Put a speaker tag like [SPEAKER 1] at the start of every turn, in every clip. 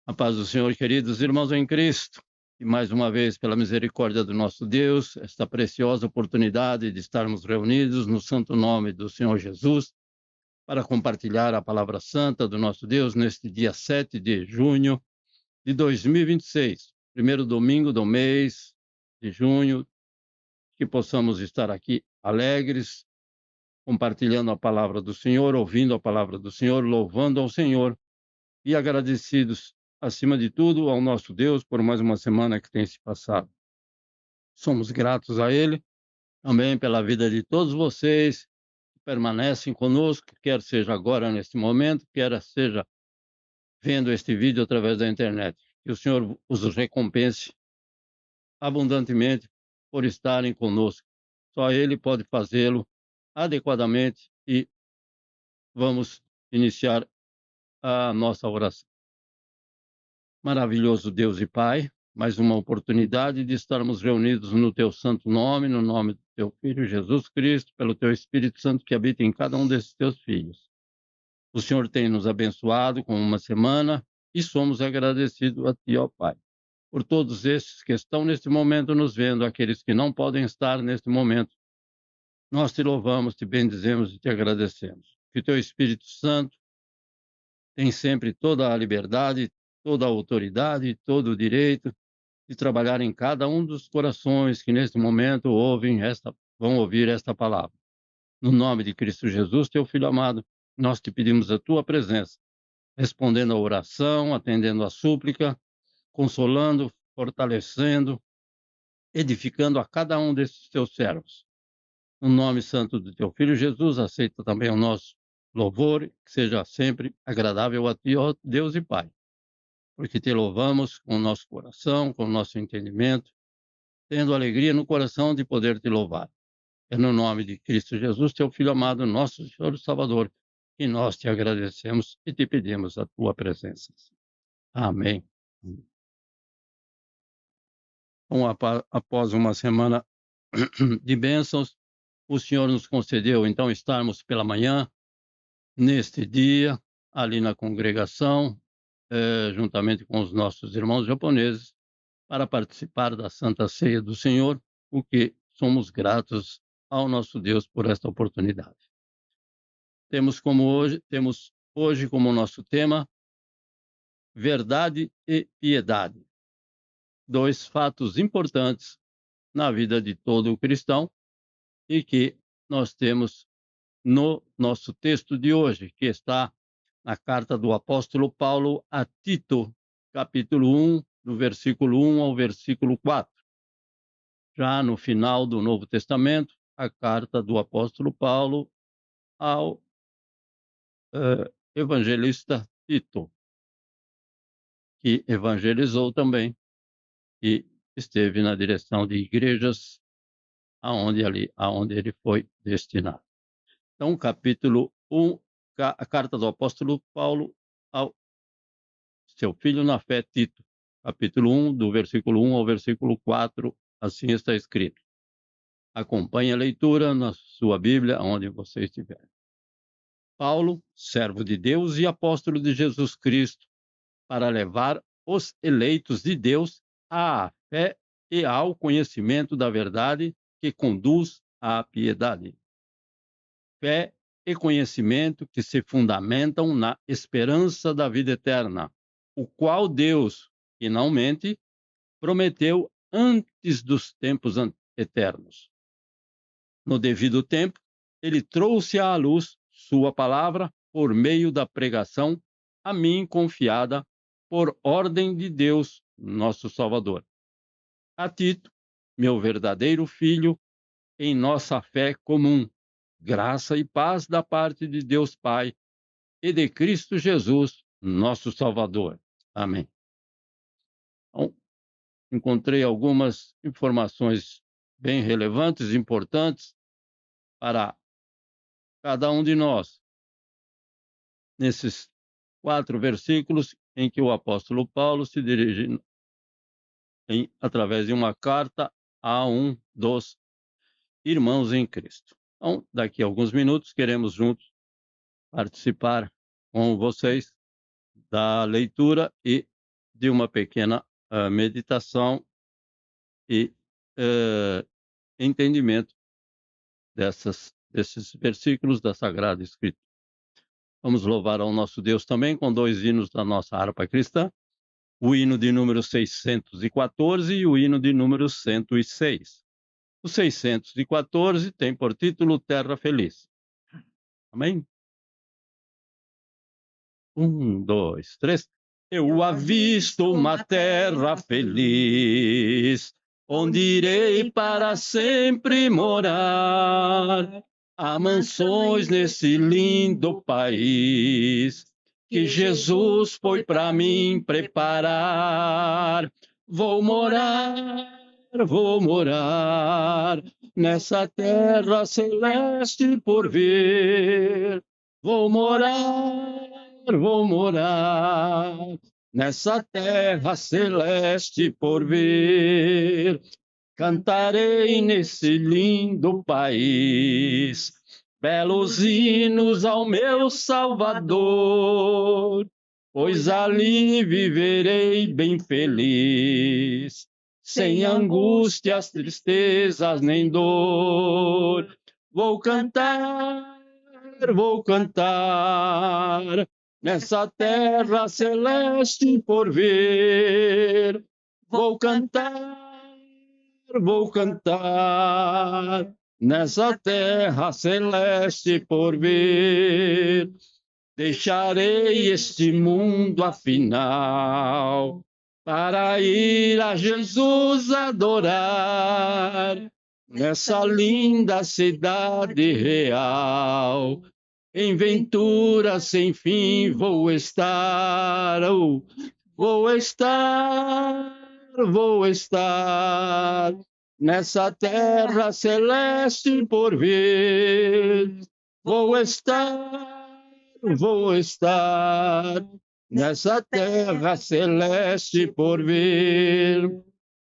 [SPEAKER 1] A paz do Senhor, queridos irmãos em Cristo, e mais uma vez, pela misericórdia do nosso Deus, esta preciosa oportunidade de estarmos reunidos no santo nome do Senhor Jesus, para compartilhar a palavra santa do nosso Deus neste dia 7 de junho de 2026, primeiro domingo do mês de junho, que possamos estar aqui alegres, compartilhando a palavra do Senhor, ouvindo a palavra do Senhor, louvando ao Senhor e agradecidos, acima de tudo, ao nosso Deus por mais uma semana que tem se passado. Somos gratos a Ele também pela vida de todos vocês que permanecem conosco, quer seja agora, neste momento, quer seja vendo este vídeo através da internet. Que o Senhor os recompense abundantemente por estarem conosco. Só Ele pode fazê-lo adequadamente e vamos iniciar a nossa oração. Maravilhoso Deus e Pai, mais uma oportunidade de estarmos reunidos no Teu santo nome, no nome do Teu Filho Jesus Cristo, pelo Teu Espírito Santo que habita em cada um desses Teus filhos. O Senhor tem nos abençoado com uma semana e somos agradecidos a Ti, ó Pai, por todos esses que estão neste momento nos vendo, aqueles que não podem estar neste momento. Nós Te louvamos, Te bendizemos e Te agradecemos. Que o Teu Espírito Santo tem sempre toda a liberdade, toda a autoridade, todo o direito de trabalhar em cada um dos corações que neste momento vão ouvir esta palavra. No nome de Cristo Jesus, Teu Filho amado, nós Te pedimos a Tua presença, respondendo à oração, atendendo à súplica, consolando, fortalecendo, edificando a cada um desses Teus servos. No nome santo do Teu Filho Jesus, aceita também o nosso louvor, que seja sempre agradável a Ti, ó Deus e Pai, porque Te louvamos com o nosso coração, com o nosso entendimento, tendo alegria no coração de poder Te louvar. É no nome de Cristo Jesus, Teu Filho amado, nosso Senhor e Salvador, que nós Te agradecemos e Te pedimos a Tua presença. Amém. Então, após uma semana de bênçãos, o Senhor nos concedeu, então, estarmos pela manhã, neste dia, ali na congregação, juntamente com os nossos irmãos japoneses, para participar da Santa Ceia do Senhor, o que somos gratos ao nosso Deus por esta oportunidade. Temos hoje como nosso tema verdade e piedade, dois fatos importantes na vida de todo cristão e que nós temos no nosso texto de hoje, que está na carta do apóstolo Paulo a Tito, capítulo 1, do versículo 1 ao versículo 4. Já no final do Novo Testamento, a carta do apóstolo Paulo ao evangelista Tito, que evangelizou também e esteve na direção de igrejas aonde ele foi destinado. Então, capítulo 1, a carta do apóstolo Paulo ao seu filho na fé, Tito, capítulo 1, do versículo 1 ao versículo 4, assim está escrito. Acompanhe a leitura na sua Bíblia, onde você estiver. Paulo, servo de Deus e apóstolo de Jesus Cristo, para levar os eleitos de Deus à fé e ao conhecimento da verdade que conduz à piedade. Fé e conhecimento que se fundamentam na esperança da vida eterna, o qual Deus, que não mente, prometeu antes dos tempos eternos. No devido tempo, ele trouxe à luz sua palavra por meio da pregação a mim confiada por ordem de Deus, nosso Salvador. A Tito, meu verdadeiro filho, em nossa fé comum, graça e paz da parte de Deus Pai e de Cristo Jesus, nosso Salvador. Amém. Então, encontrei algumas informações bem relevantes, importantes para cada um de nós, nesses 4 versículos em que o apóstolo Paulo se dirige através de uma carta a um dos irmãos em Cristo. Então, daqui a alguns minutos, queremos juntos participar com vocês da leitura e de uma pequena meditação e entendimento desses versículos da Sagrada Escritura. Vamos louvar ao nosso Deus também com 2 hinos da nossa harpa cristã, o hino de número 614 e o hino de número 106. O 614 tem por título Terra Feliz. Amém? 1, 2, 3. Eu avisto uma terra feliz, onde irei para sempre morar. Há mansões nesse lindo país, que Jesus foi para mim preparar. Vou morar nessa terra celeste por vir. Vou morar nessa terra celeste por vir. Cantarei nesse lindo país belos hinos ao meu Salvador, pois ali viverei bem feliz, sem angústias, tristezas nem dor. Vou cantar nessa terra celeste por vir. Vou cantar nessa terra celeste por vir. Deixarei este mundo afinal, para ir a Jesus adorar, nessa linda cidade real. Em ventura sem fim vou estar, vou estar nessa terra celeste por vir. Vou estar nessa terra celeste por vir.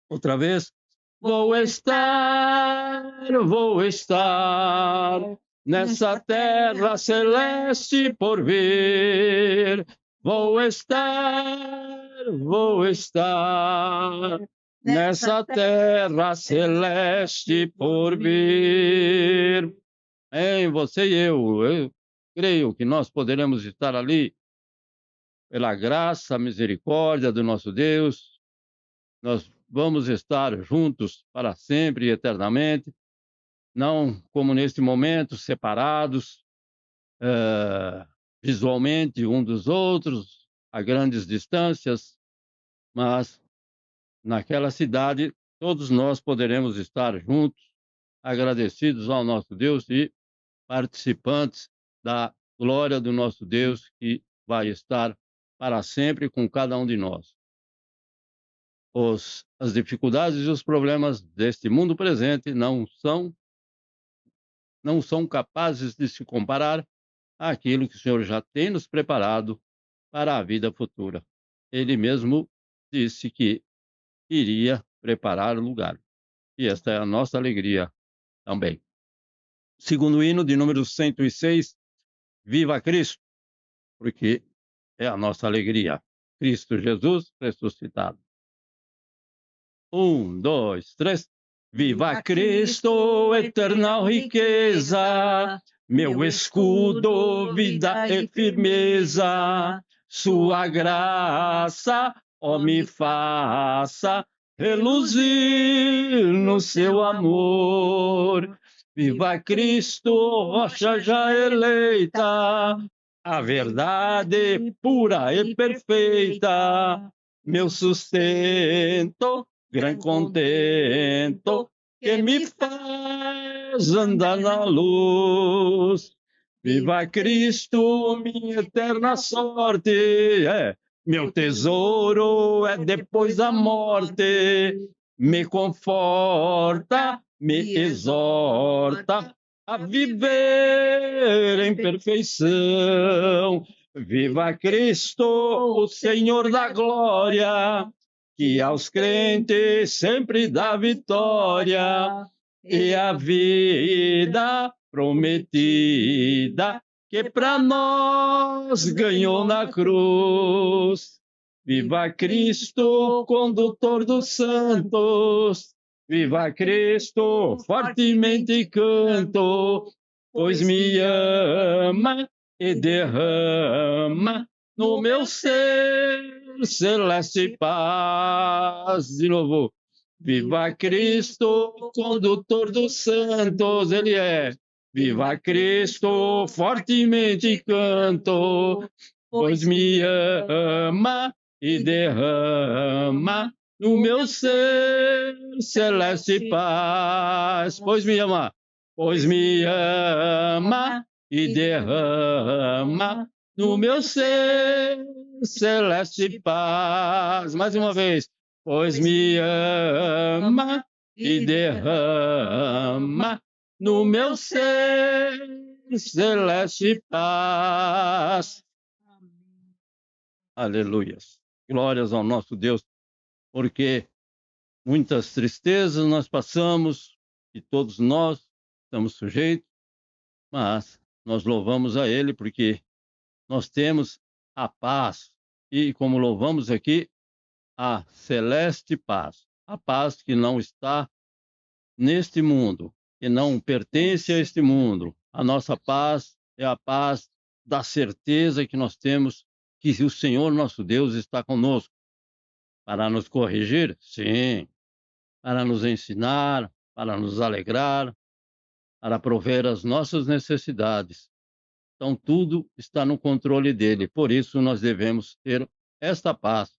[SPEAKER 1] Outra vez. Vou estar nessa terra celeste por vir. Vou estar nessa terra celeste por vir. Você e eu creio que nós poderemos estar ali pela graça, misericórdia do nosso Deus. Nós vamos estar juntos para sempre e eternamente, não como neste momento, separados visualmente um dos outros, a grandes distâncias, mas naquela cidade todos nós poderemos estar juntos, agradecidos ao nosso Deus e participantes da glória do nosso Deus, que vai estar para sempre com cada um de nós. As dificuldades e os problemas deste mundo presente não são capazes de se comparar àquilo que o Senhor já tem nos preparado para a vida futura. Ele mesmo disse que iria preparar o lugar. E esta é a nossa alegria também. Segundo hino de número 106, Viva Cristo, porque é a nossa alegria. Cristo Jesus ressuscitado. 1, 2, 3. Viva Cristo, eterna riqueza, meu escudo, vida e firmeza. Sua graça, ó, me faça reluzir no seu amor. Viva Cristo, rocha já eleita, a verdade pura e perfeita, meu sustento, grande contento, que me faz andar na luz. Viva Cristo, minha eterna sorte, meu tesouro é depois da morte, me conforta, me exorta a viver em perfeição. Viva Cristo, o Senhor da glória, que aos crentes sempre dá vitória, e a vida prometida que para nós ganhou na cruz. Viva Cristo, condutor dos santos. Viva Cristo, fortemente canto, pois me ama e derrama no meu ser celeste paz. De novo. Viva Cristo, condutor dos santos, Ele é. Viva Cristo, fortemente canto, pois me ama e derrama no meu ser celeste paz. Pois me ama e derrama no meu ser celeste paz. Mais uma vez. Pois me ama e derrama no meu ser celeste paz. Aleluias. Glórias ao nosso Deus, porque muitas tristezas nós passamos e todos nós estamos sujeitos, mas nós louvamos a Ele porque nós temos a paz. E como louvamos aqui, a celeste paz, a paz que não está neste mundo, que não pertence a este mundo. A nossa paz é a paz da certeza que nós temos que o Senhor nosso Deus está conosco para nos corrigir, sim, para nos ensinar, para nos alegrar, para prover as nossas necessidades. Então tudo está no controle dele. Por isso nós devemos ter esta paz.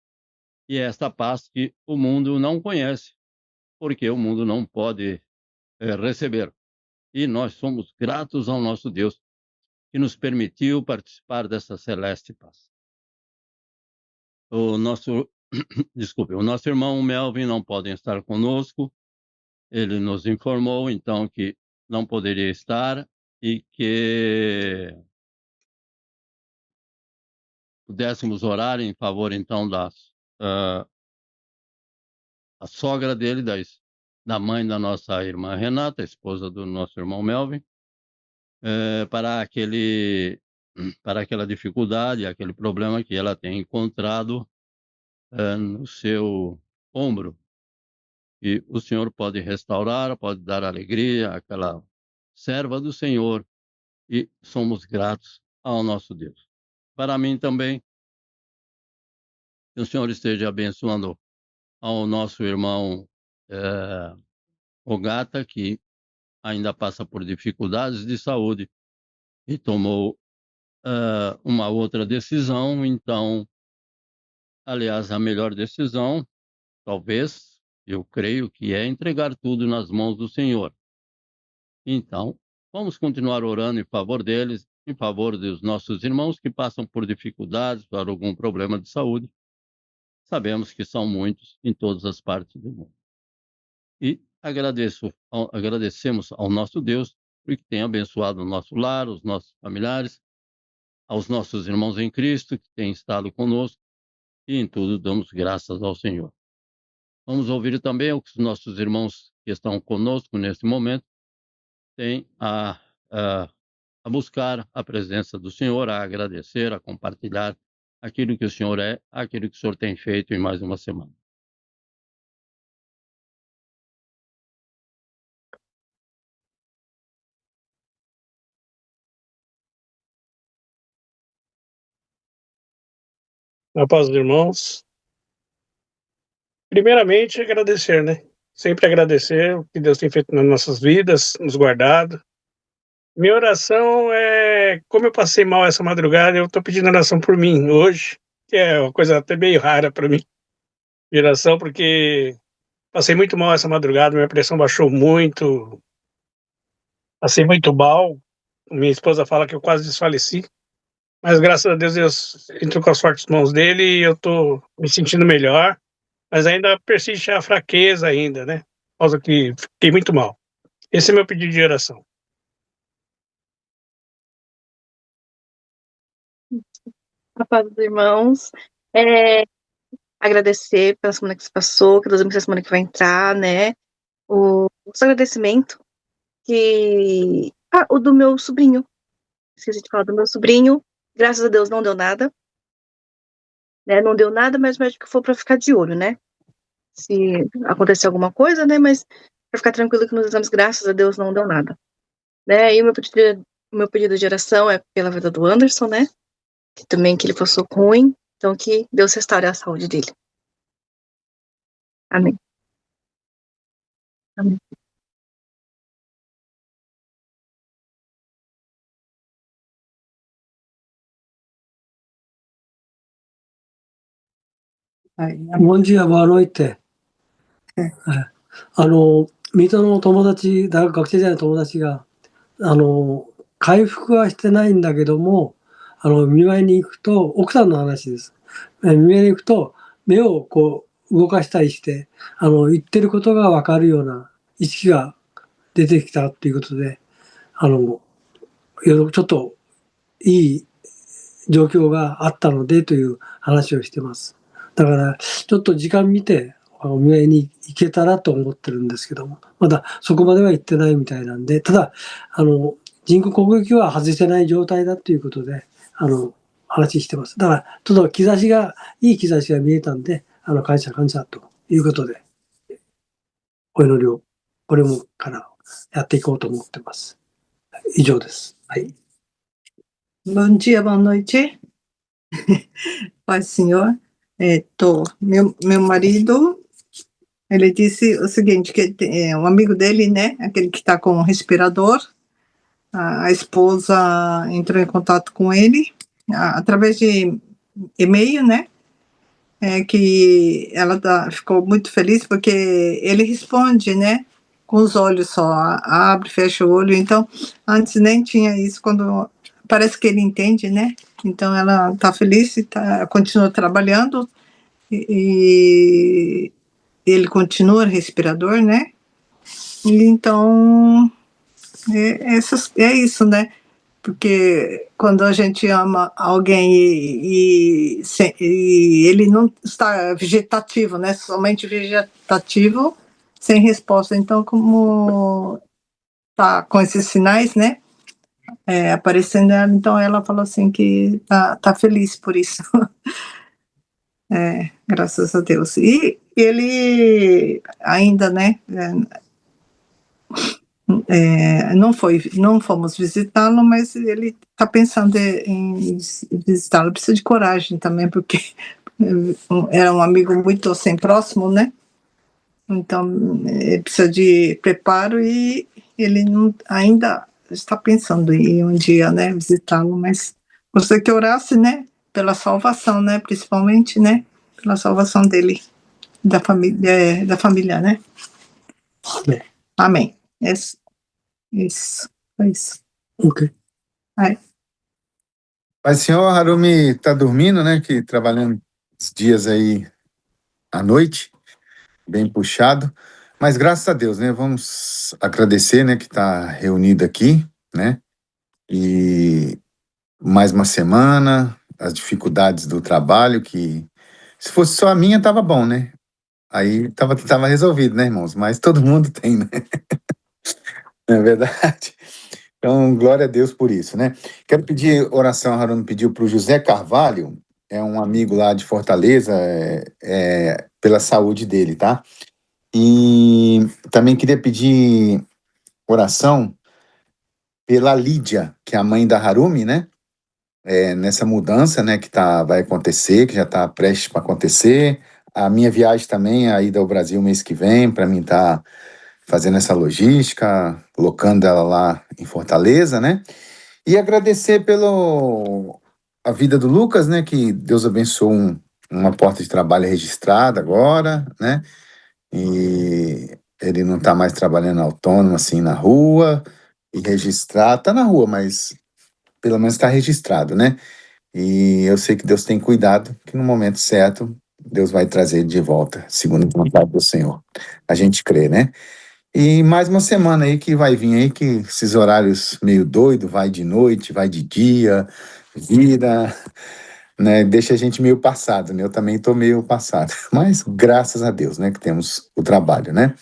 [SPEAKER 1] E é esta paz que o mundo não conhece, porque o mundo não pode receber. E nós somos gratos ao nosso Deus que nos permitiu participar dessa celeste paz. O nosso, desculpe, o nosso irmão Melvin não pode estar conosco. Ele nos informou então que não poderia estar e que pudéssemos orar em favor então a sogra dele, da mãe da nossa irmã Renata, esposa do nosso irmão Melvin, para aquela dificuldade, aquele problema que ela tem encontrado no seu ombro. E o Senhor pode restaurar, pode dar alegria àquela serva do Senhor, e somos gratos ao nosso Deus. Para mim também, que o Senhor esteja abençoando ao nosso irmão Ogata, que ainda passa por dificuldades de saúde e tomou uma outra decisão. Então, aliás, a melhor decisão, talvez, eu creio que é entregar tudo nas mãos do Senhor. Então, vamos continuar orando em favor deles, em favor dos nossos irmãos que passam por dificuldades, por algum problema de saúde. Sabemos que são muitos em todas as partes do mundo. E agradecemos ao nosso Deus porque tem abençoado o nosso lar, os nossos familiares, aos nossos irmãos em Cristo que têm estado conosco, e em tudo damos graças ao Senhor. Vamos ouvir também o que os nossos irmãos que estão conosco nesse momento têm a buscar a presença do Senhor, a agradecer, a compartilhar aquilo que o Senhor é, aquilo que o Senhor tem feito em mais uma semana.
[SPEAKER 2] A paz dos irmãos. Primeiramente, agradecer, né? Sempre agradecer o que Deus tem feito nas nossas vidas, nos guardado. Minha oração é, como eu passei mal essa madrugada, eu tô pedindo oração por mim hoje, que é uma coisa até meio rara para mim, de oração, porque passei muito mal essa madrugada, minha pressão baixou muito, passei muito mal. Minha esposa fala que eu quase desfaleci, mas graças a Deus, Deus entrou com as fortes mãos dele e eu tô me sentindo melhor. Mas ainda persiste a fraqueza ainda, né, por causa que fiquei muito mal. Esse é meu pedido de oração.
[SPEAKER 3] A paz dos irmãos. Agradecer pela semana que se passou, que Deus abençoe a semana que vai entrar, né? O agradecimento que... o do meu sobrinho. Esqueci de falar do meu sobrinho. Graças a Deus não deu nada. né? Não deu nada, mas o médico falou para ficar de olho, né? Se acontecer alguma coisa, né? Mas para ficar tranquilo que nos exames, graças a Deus, não deu nada, né? E o meu pedido de oração é pela vida do Anderson, né? Que também que ele passou ruim, então que Deus restaure a saúde dele. Amém. Amém.
[SPEAKER 4] Bom dia, boa noite。水戸の友達、大学学生時代の友達が、回復はしてないんだけども、見舞いに行くと、奥さんの話です。見舞いに行くと、目をこう動かしたりして、言ってることがわかるような意識が出てきたっていうことで、ちょっといい状況があったのでという話をしてます。だから、ちょっと時間見て、お見舞いに行けたらと思ってるんですけども、まだそこまでは行ってないみたいなんで、ただ、人工呼吸器は外せない状態だということで、話してます。だから、ちょっといい兆しが見えたんで、感謝ということで、お祈りを、これもからやっていこうと思ってます。以上です。はい。
[SPEAKER 5] Bom dia, boa noite. Paz, Senhor. Meu marido, ele disse o seguinte, que um amigo dele, né, aquele que está com o respirador, a esposa entrou em contato com ele através de e-mail, né, que ela ficou muito feliz porque ele responde, né, com os olhos só, abre, fecha o olho, então antes nem tinha isso, quando parece que ele entende, né, então ela está feliz e continua trabalhando e ele continua respirador, né, e então é isso, né, porque quando a gente ama alguém e ele não está vegetativo, né, somente vegetativo, sem resposta, então como tá com esses sinais, né, aparecendo, então ela falou assim que tá feliz por isso. Graças a Deus. E ele ainda, né, não fomos visitá-lo, mas ele está pensando em visitá-lo. Precisa de coragem também, porque era um amigo muito assim, próximo, né? Então, ele precisa de preparo e ele ainda está pensando em um dia, né, visitá-lo, mas gostaria que orasse, né, pela salvação, né, principalmente, né, pela salvação dele, da família, né?
[SPEAKER 4] Amém.
[SPEAKER 5] Amém. Isso. Foi isso.
[SPEAKER 4] Ok.
[SPEAKER 6] Mas o senhor Harumi tá dormindo, né? Que trabalhando os dias aí à noite, bem puxado. Mas graças a Deus, né? Vamos agradecer, né? Que tá reunido aqui, né? E mais uma semana, as dificuldades do trabalho, que se fosse só a minha, tava bom, né? Aí tava resolvido, né, irmãos? Mas todo mundo tem, né? Não é verdade? Então, glória a Deus por isso, né? Quero pedir oração, a Haruna pediu para o José Carvalho, é um amigo lá de Fortaleza, pela saúde dele, tá? E também queria pedir oração pela Lídia, que é a mãe da Harumi, né? Nessa mudança, né, vai acontecer, que já está prestes para acontecer. A minha viagem também, a ida ao Brasil mês que vem, para mim tá fazendo essa logística, colocando ela lá em Fortaleza, né? E agradecer pelo a vida do Lucas, né? Que Deus abençoou uma porta de trabalho registrada agora, né? E ele não está mais trabalhando autônomo assim na rua e registrado, tá na rua, mas pelo menos está registrado, né? E eu sei que Deus tem cuidado, que no momento certo Deus vai trazer ele de volta, segundo a vontade do Senhor. A gente crê, né? E mais uma semana aí que vai vir aí, que esses horários meio doido, vai de noite, vai de dia, vira, né? Deixa a gente meio passado, né? Eu também tô meio passado. Mas graças a Deus, né? Que temos o trabalho, né?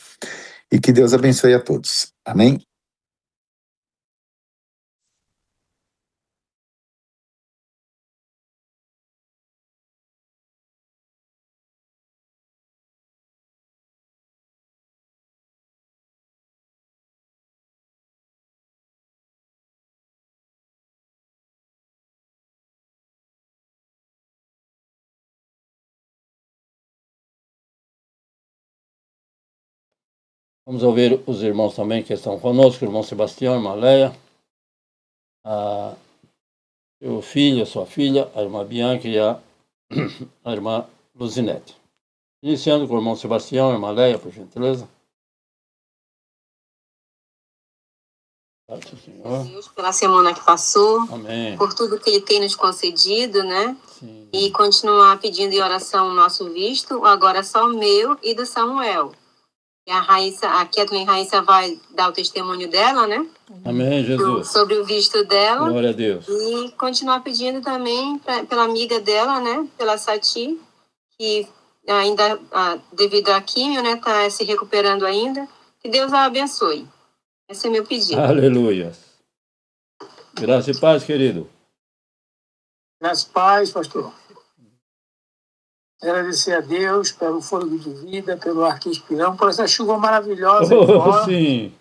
[SPEAKER 6] E que Deus abençoe a todos. Amém?
[SPEAKER 1] Vamos ouvir os irmãos também que estão conosco, o irmão Sebastião, a irmã Leia, seu filho, a sua filha, a irmã Bianca e a irmã Luzinete. Iniciando com o irmão Sebastião, a irmã Leia, por gentileza. Graças, Senhor.
[SPEAKER 7] Deus pela semana que passou,
[SPEAKER 1] Amém.
[SPEAKER 7] por tudo que Ele tem nos concedido, né?
[SPEAKER 1] Sim.
[SPEAKER 7] E continuar pedindo em oração o nosso visto, agora só o meu e do Samuel. E a Raíssa, a Kathleen Raíssa vai dar o testemunho dela, né?
[SPEAKER 1] Amém, Jesus.
[SPEAKER 7] Sobre o visto dela.
[SPEAKER 1] Glória a Deus.
[SPEAKER 7] E continuar pedindo também pela amiga dela, né? Pela Sati, que ainda, devido à químio, né? Está se recuperando ainda. Que Deus a abençoe. Esse é meu pedido.
[SPEAKER 1] Aleluia. Graça e paz, querido.
[SPEAKER 8] Graças e paz, pastor. Agradecer a Deus pelo fôlego de vida, pelo ar que inspiramos, por essa chuva maravilhosa aí fora,
[SPEAKER 1] Sim.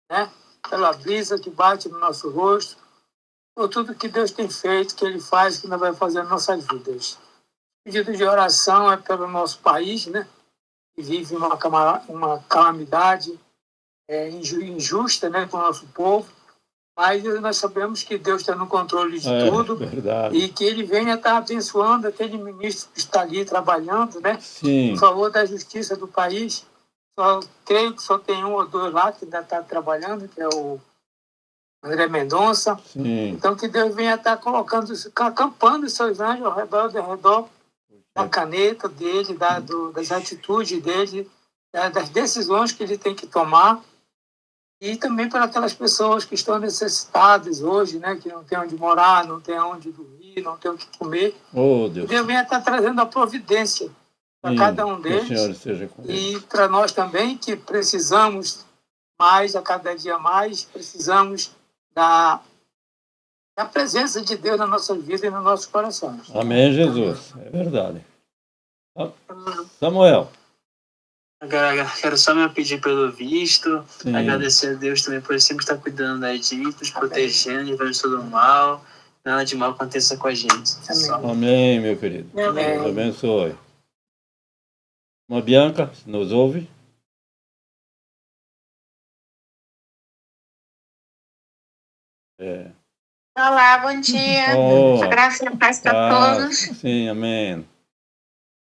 [SPEAKER 8] né? Pela brisa que bate no nosso rosto, por tudo que Deus tem feito, que Ele faz, que ainda vai fazer nas nossas vidas. O pedido de oração é pelo nosso país, né? Que vive uma calamidade injusta, né? Com o nosso povo. Mas nós sabemos que Deus está no controle de tudo.
[SPEAKER 1] Verdade.
[SPEAKER 8] E que Ele venha estar abençoando aquele ministro que está ali trabalhando, né?
[SPEAKER 1] Sim.
[SPEAKER 8] Em favor da justiça do país. Creio que só tem um ou dois lá que ainda está trabalhando, que é o André Mendonça.
[SPEAKER 1] Sim.
[SPEAKER 8] Então que Deus venha estar acampando os seus anjos ao redor da caneta dele, das atitudes dele, das decisões que ele tem que tomar. E também para aquelas pessoas que estão necessitadas hoje, né? Que não tem onde morar, não tem onde dormir, não tem o que comer.
[SPEAKER 1] Oh, Deus.
[SPEAKER 8] Deus venha estar trazendo a providência para cada um
[SPEAKER 1] Que o Senhor
[SPEAKER 8] deles.
[SPEAKER 1] esteja com ele.
[SPEAKER 8] E para nós também, que precisamos mais, a cada dia mais, precisamos da presença de Deus na nossa vida e nos nossos corações.
[SPEAKER 1] Amém, Jesus. É verdade. Samuel.
[SPEAKER 9] Quero só me pedir pelo visto,
[SPEAKER 1] Sim.
[SPEAKER 9] agradecer a Deus também por ele sempre estar cuidando da gente, nos protegendo, livrando de todo mal, nada de mal aconteça com a gente.
[SPEAKER 8] Amém.
[SPEAKER 1] Amém, meu querido.
[SPEAKER 8] Amém.
[SPEAKER 1] Deus abençoe. Irmã Bianca, nos ouve?
[SPEAKER 10] Olá, bom dia.
[SPEAKER 1] Oh,
[SPEAKER 10] Graças e paz para todos.
[SPEAKER 1] Sim, amém.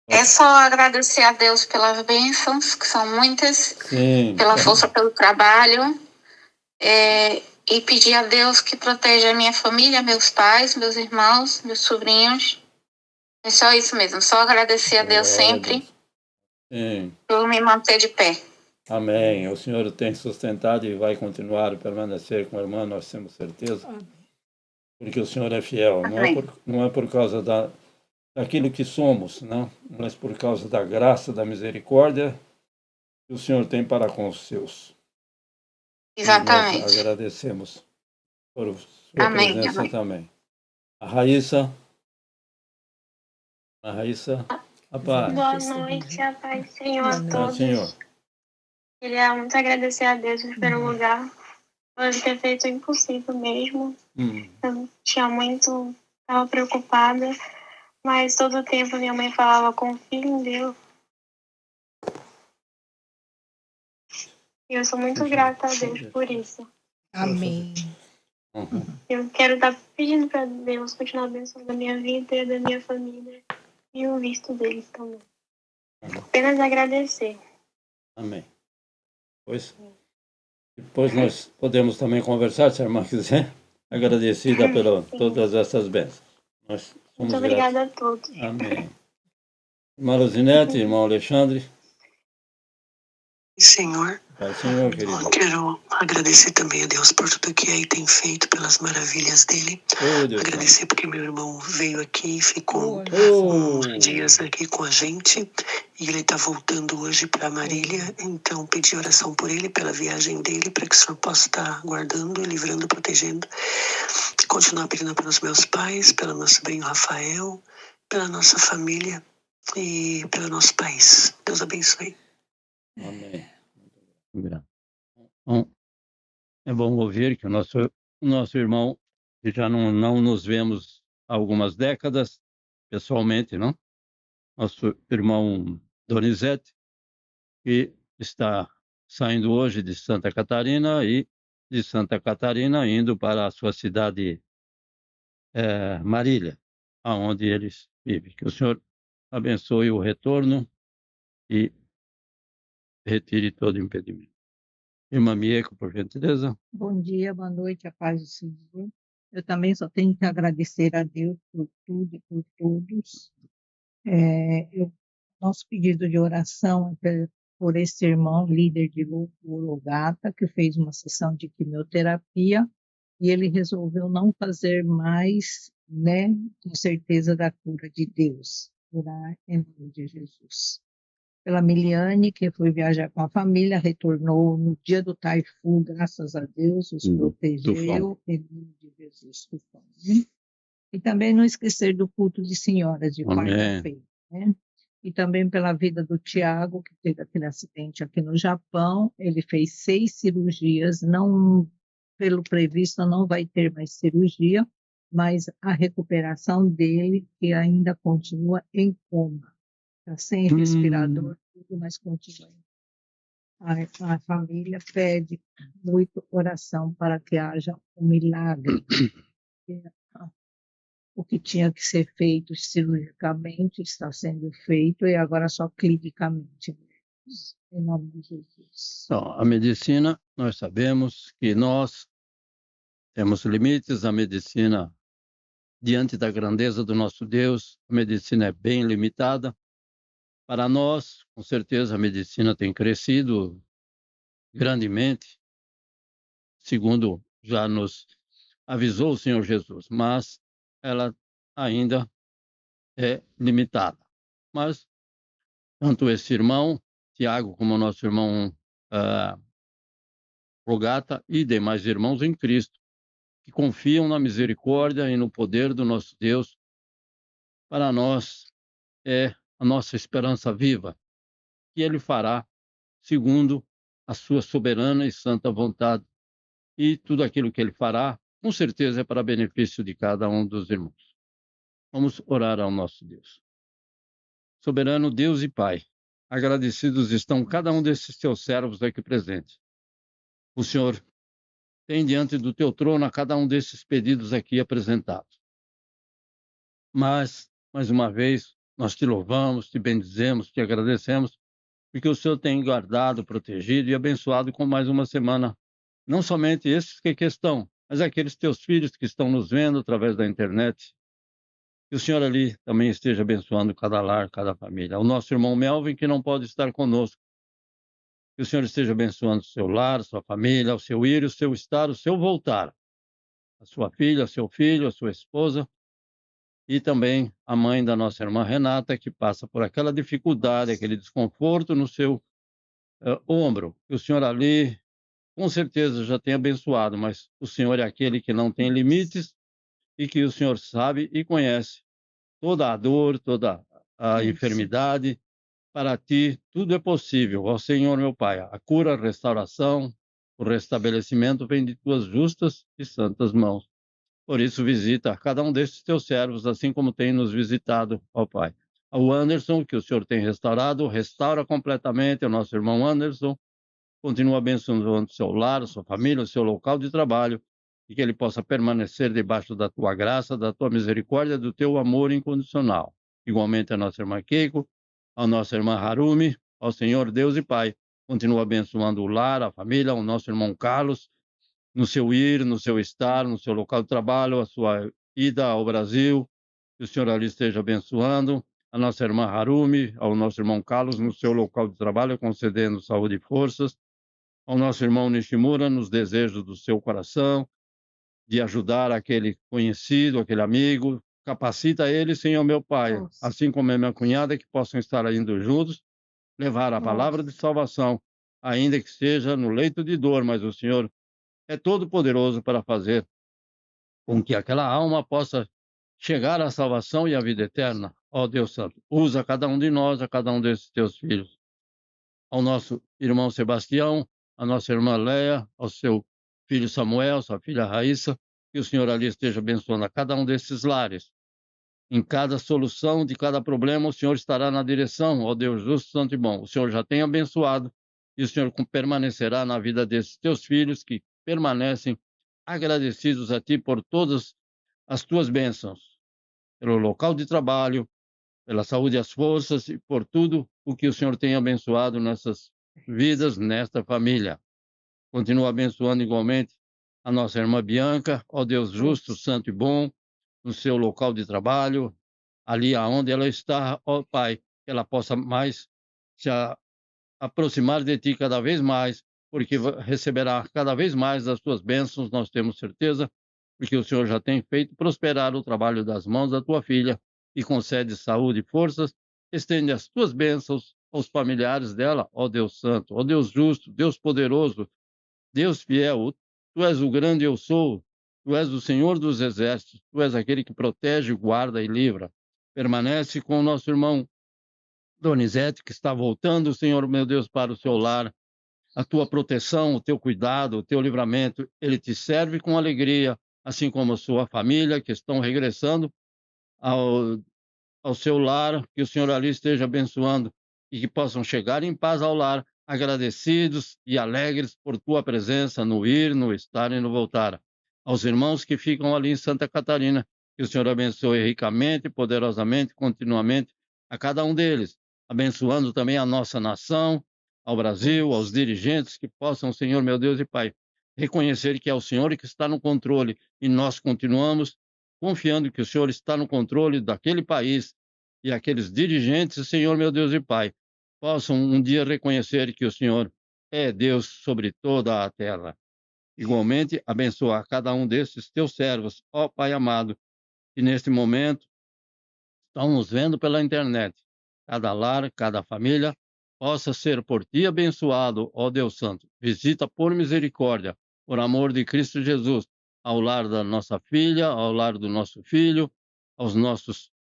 [SPEAKER 10] É só agradecer a Deus pelas bênçãos, que são muitas,
[SPEAKER 1] Sim.
[SPEAKER 10] pela força, pelo trabalho, e pedir a Deus que proteja a minha família, meus pais, meus irmãos, meus sobrinhos. É só isso mesmo, só agradecer a Deus sempre
[SPEAKER 1] Sim.
[SPEAKER 10] por me manter de pé.
[SPEAKER 1] Amém. O Senhor tem sustentado e vai continuar a permanecer com a irmã, nós temos certeza. Porque o Senhor é fiel. Não é por causa daquilo que somos, não, mas por causa da graça, da misericórdia que o Senhor tem para com os seus.
[SPEAKER 10] Exatamente.
[SPEAKER 1] Nós agradecemos por sua
[SPEAKER 10] Amém,
[SPEAKER 1] presença
[SPEAKER 10] amém.
[SPEAKER 1] também. A Raíssa, a paz.
[SPEAKER 11] Boa noite, a paz do Senhor a todos.
[SPEAKER 1] Senhor.
[SPEAKER 11] Queria muito agradecer a Deus pelo lugar, por ele ter feito o impossível mesmo. Eu estava preocupada, mas todo o tempo minha mãe falava, confia em Deus. E eu sou muito grata a Deus por isso.
[SPEAKER 5] Amém.
[SPEAKER 11] Eu quero estar pedindo para Deus continuar abençoando a minha vida e a da minha família e o visto deles também. Apenas agradecer.
[SPEAKER 1] Amém. Depois nós podemos também conversar, se a irmã quiser. Agradecida por todas essas bênçãos. Nós somos
[SPEAKER 11] Muito obrigada a todos.
[SPEAKER 1] Amém. Irmã Luzinete, irmão Alexandre.
[SPEAKER 12] Senhor,
[SPEAKER 1] Pai, Senhor, querido.
[SPEAKER 12] quero agradecer também a Deus por tudo que Ele tem feito, pelas maravilhas dele.
[SPEAKER 1] Oh, Deus,
[SPEAKER 12] Agradecer porque meu irmão veio aqui e ficou
[SPEAKER 1] oh,
[SPEAKER 12] dias aqui com a gente e ele está voltando hoje para Marília. Então, pedir oração por ele, pela viagem dele, para que o Senhor possa estar guardando, livrando, protegendo. Continuar pedindo pelos meus pais, pelo meu sobrinho Rafael, pela nossa família e pelo nosso país. Deus abençoe.
[SPEAKER 1] Amém. Bom, é bom ouvir que o nosso irmão, que já não nos vemos há algumas décadas, pessoalmente, não? Nosso irmão Donizete, que está saindo hoje de Santa Catarina e de Santa Catarina indo para a sua cidade Marília, aonde eles vivem. Que o Senhor abençoe o retorno e retire todo impedimento. Irmã Mieco, por gentileza.
[SPEAKER 13] Bom dia, boa noite, a paz do Senhor. Eu também só tenho que agradecer a Deus por tudo e por todos. Nosso pedido de oração é por esse irmão, líder de luto, Urogata, que fez uma sessão de quimioterapia e ele resolveu não fazer mais, né, com certeza da cura de Deus. Orar em nome de Jesus. Pela Miliane, que foi viajar com a família, retornou no dia do Taifu, graças a Deus, os protegeu, em nome de Jesus. E também não esquecer do culto de senhoras de quarta-feira, né? E também pela vida do Tiago, que teve aquele acidente aqui no Japão. Ele fez 6 cirurgias, não, pelo previsto não vai ter mais cirurgia, mas a recuperação dele, que ainda continua em coma. Está sem respirador, tudo, mas continua. A família pede muito oração para que haja um milagre. O que tinha que ser feito cirurgicamente está sendo feito e agora só clinicamente. Em nome de Jesus.
[SPEAKER 1] Então, a medicina, nós sabemos que nós temos limites. A medicina, diante da grandeza do nosso Deus, a medicina é bem limitada. Para nós, com certeza, a medicina tem crescido grandemente, segundo já nos avisou o Senhor Jesus, mas ela ainda é limitada. Mas tanto esse irmão, Tiago, como o nosso irmão Urogata e demais irmãos em Cristo, que confiam na misericórdia e no poder do nosso Deus, para nós é a nossa esperança viva, que Ele fará segundo a sua soberana e santa vontade. E tudo aquilo que Ele fará, com certeza é para benefício de cada um dos irmãos. Vamos orar ao nosso Deus. Soberano Deus e Pai, agradecidos estão cada um desses teus servos aqui presentes. O Senhor tem diante do teu trono a cada um desses pedidos aqui apresentados. Mas, mais uma vez, nós te louvamos, te bendizemos, te agradecemos, porque o Senhor tem guardado, protegido e abençoado com mais uma semana. Não somente esses que aqui estão, mas aqueles teus filhos que estão nos vendo através da internet. Que o Senhor ali também esteja abençoando cada lar, cada família. O nosso irmão Melvin, que não pode estar conosco. Que o Senhor esteja abençoando o seu lar, sua família, o seu ir, o seu estar, o seu voltar. A sua filha, seu filho, a sua esposa. E também a mãe da nossa irmã Renata, que passa por aquela dificuldade, aquele desconforto no seu ombro. Que o Senhor ali, com certeza, já tem abençoado, mas o Senhor é aquele que não tem limites e que o Senhor sabe e conhece toda a dor, toda a enfermidade. Para ti, tudo é possível. Ó Senhor, meu Pai, a cura, a restauração, o restabelecimento vem de tuas justas e santas mãos. Por isso, visita cada um destes teus servos, assim como tem nos visitado, ó Pai. O Anderson, que o Senhor tem restaurado, restaura completamente o nosso irmão Anderson. Continua abençoando o seu lar, a sua família, o seu local de trabalho, e que ele possa permanecer debaixo da tua graça, da tua misericórdia, do teu amor incondicional. Igualmente a nossa irmã Keiko, a nossa irmã Harumi, ao Senhor Deus e Pai, continua abençoando o lar, a família, o nosso irmão Carlos, no seu ir, no seu estar, no seu local de trabalho, a sua ida ao Brasil, que o Senhor ali esteja abençoando, a nossa irmã Harumi, ao nosso irmão Carlos, no seu local de trabalho, concedendo saúde e forças, ao nosso irmão Nishimura, nos desejos do seu coração, de ajudar aquele conhecido, aquele amigo. Capacita ele, Senhor meu Pai, assim como a minha cunhada, que possam estar indo juntos, levar a palavra de salvação, ainda que seja no leito de dor, mas o Senhor é todo poderoso para fazer com que aquela alma possa chegar à salvação e à vida eterna. Ó Deus Santo, usa cada um de nós, a cada um desses teus filhos. Ao nosso irmão Sebastião, a nossa irmã Leia, ao seu filho Samuel, sua filha Raíssa, que o Senhor ali esteja abençoando a cada um desses lares. Em cada solução de cada problema, o Senhor estará na direção, ó Deus justo, santo e bom. O Senhor já tem abençoado, e o Senhor permanecerá na vida desses teus filhos que permanecem agradecidos a Ti por todas as Tuas bênçãos, pelo local de trabalho, pela saúde e as forças e por tudo o que o Senhor tem abençoado nessas vidas, nesta família. Continua abençoando igualmente a nossa irmã Bianca, ó Deus justo, santo e bom, no seu local de trabalho, ali aonde ela está, ó Pai, que ela possa mais se aproximar de Ti cada vez mais, porque receberá cada vez mais das Tuas bênçãos, nós temos certeza, porque o Senhor já tem feito prosperar o trabalho das mãos da Tua filha e concede saúde e forças, estende as Tuas bênçãos aos familiares dela, ó Deus santo, ó Deus justo, Deus poderoso, Deus fiel, Tu és o grande eu sou, Tu és o Senhor dos exércitos, Tu és aquele que protege, guarda e livra. Permanece com o nosso irmão Donizete, que está voltando, Senhor meu Deus, para o seu lar. A Tua proteção, o Teu cuidado, o Teu livramento, Ele te serve com alegria, assim como a sua família, que estão regressando ao seu lar, que o Senhor ali esteja abençoando e que possam chegar em paz ao lar, agradecidos e alegres por Tua presença no ir, no estar e no voltar. Aos irmãos que ficam ali em Santa Catarina, que o Senhor abençoe ricamente, poderosamente, continuamente, a cada um deles, abençoando também a nossa nação, ao Brasil, aos dirigentes, que possam, Senhor, meu Deus e Pai, reconhecer que é o Senhor que está no controle e nós continuamos confiando que o Senhor está no controle daquele país e aqueles dirigentes, Senhor, meu Deus e Pai, possam um dia reconhecer que o Senhor é Deus sobre toda a terra. Igualmente, abençoar cada um desses teus servos, ó Pai amado, que neste momento estão nos vendo pela internet. Cada lar, cada família, possa ser por Ti abençoado, ó Deus Santo. Visita por misericórdia, por amor de Cristo Jesus, ao lar da nossa filha, ao lar do nosso filho, aos nossos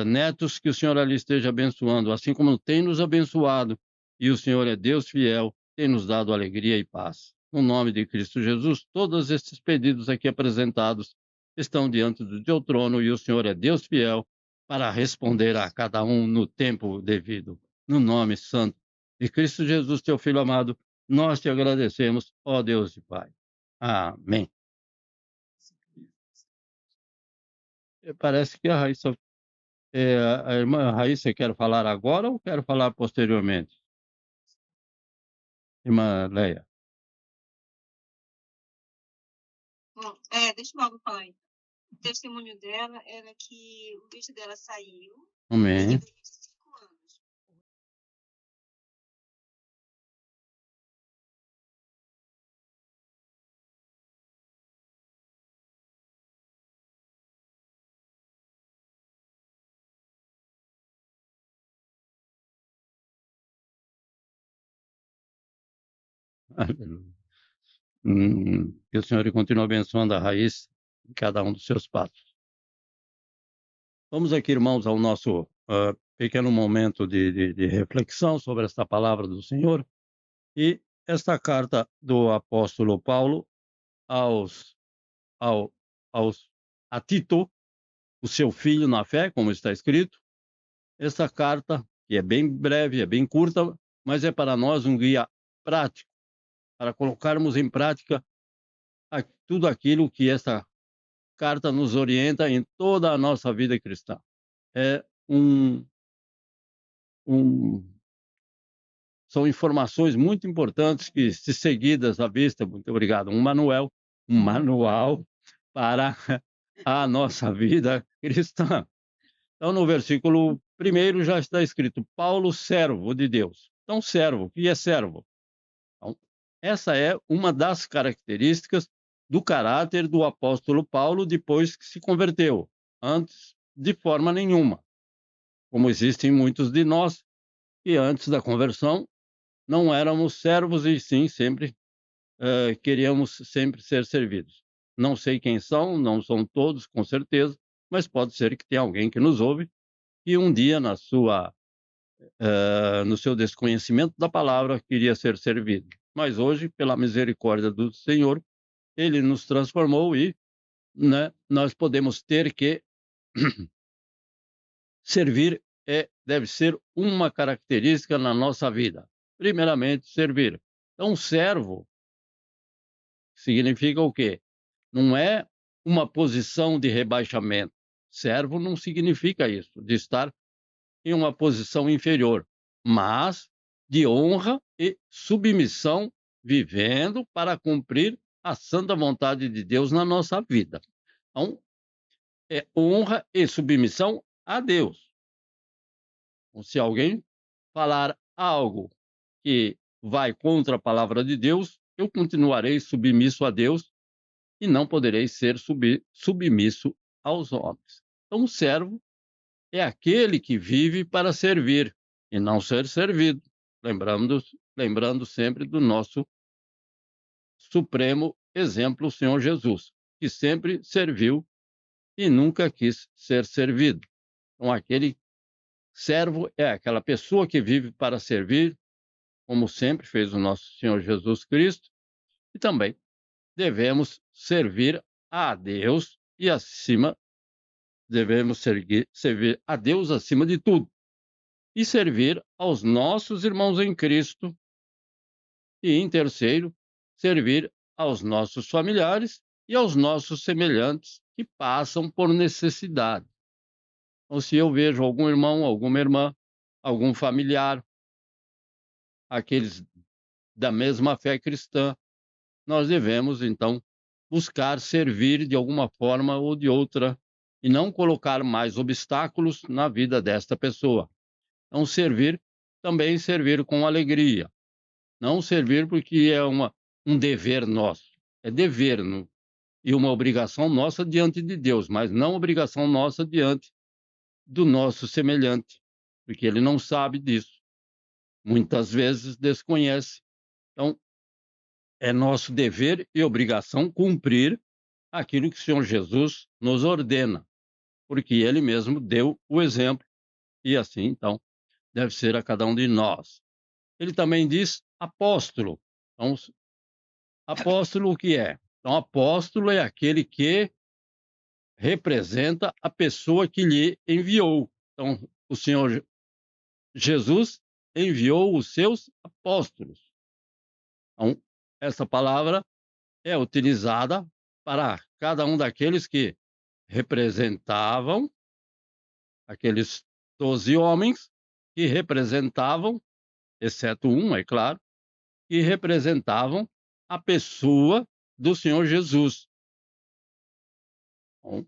[SPEAKER 1] netos, que o Senhor ali esteja abençoando, assim como tem nos abençoado, e o Senhor é Deus fiel, tem nos dado alegria e paz. No nome de Cristo Jesus, todos estes pedidos aqui apresentados estão diante do Teu trono, e o Senhor é Deus fiel para responder a cada um no tempo devido. No nome santo de Cristo Jesus, Teu Filho amado, nós Te agradecemos, ó Deus e Pai. Amém. Parece que a Raíssa, a irmã Raíssa quer falar agora ou quer falar posteriormente? Irmã Leia.
[SPEAKER 7] Bom, deixa eu logo falar então. O testemunho dela era que o bicho dela saiu.
[SPEAKER 1] Amém.
[SPEAKER 7] E tem 25 anos.
[SPEAKER 1] Aleluia. Que o Senhor continue abençoando a Raíssa em cada um dos seus passos. Vamos aqui, irmãos, ao nosso pequeno momento de reflexão sobre esta palavra do Senhor. E esta carta do apóstolo Paulo a Tito, o seu filho na fé, como está escrito. Essa carta, que é bem breve, é bem curta, mas é para nós um guia prático, para colocarmos em prática tudo aquilo que essa carta nos orienta em toda a nossa vida cristã. São informações muito importantes que, se seguidas à vista, muito obrigado, um manual para a nossa vida cristã. Então, no versículo 1 já está escrito, Paulo, servo de Deus. Então, servo, o que é servo? Então, essa é uma das características do caráter do apóstolo Paulo depois que se converteu. Antes, de forma nenhuma. Como existem muitos de nós que antes da conversão não éramos servos e sim sempre queríamos sempre ser servidos. Não sei quem são, não são todos, com certeza, mas pode ser que tenha alguém que nos ouve e um dia no seu desconhecimento da palavra queria ser servido. Mas hoje, pela misericórdia do Senhor, Ele nos transformou e nós podemos ter que servir deve ser uma característica na nossa vida. primeiramente servir. Então, servo significa o quê? Não é uma posição de rebaixamento. Servo não significa isso, de estar em uma posição inferior, mas de honra e submissão, vivendo para cumprir a santa vontade de Deus na nossa vida. Então, é honra e submissão a Deus. Então, se alguém falar algo que vai contra a palavra de Deus, eu continuarei submisso a Deus e não poderei ser submisso aos homens. Então, o servo é aquele que vive para servir e não ser servido, lembrando sempre do nosso supremo exemplo, o Senhor Jesus, que sempre serviu e nunca quis ser servido. Então, aquele servo é aquela pessoa que vive para servir, como sempre fez o nosso Senhor Jesus Cristo, e também devemos servir a Deus e devemos servir a Deus acima de tudo e servir aos nossos irmãos em Cristo e, em terceiro, servir aos nossos familiares e aos nossos semelhantes que passam por necessidade. Então, se eu vejo algum irmão, alguma irmã, algum familiar, aqueles da mesma fé cristã, nós devemos, então, buscar servir de alguma forma ou de outra e não colocar mais obstáculos na vida desta pessoa. Então, também servir com alegria. Não servir porque é um dever nosso. É dever e uma obrigação nossa diante de Deus, mas não obrigação nossa diante do nosso semelhante, porque ele não sabe disso. Muitas vezes desconhece. Então, é nosso dever e obrigação cumprir aquilo que o Senhor Jesus nos ordena, porque ele mesmo deu o exemplo, e assim, então, deve ser a cada um de nós. Ele também diz apóstolo. Então, apóstolo o que é? Então, apóstolo é aquele que representa a pessoa que lhe enviou. Então, o Senhor Jesus enviou os seus apóstolos. Então, essa palavra é utilizada para cada um daqueles que representavam, aqueles 12 homens que representavam, exceto um, é claro, que representavam a pessoa do Senhor Jesus. Bom,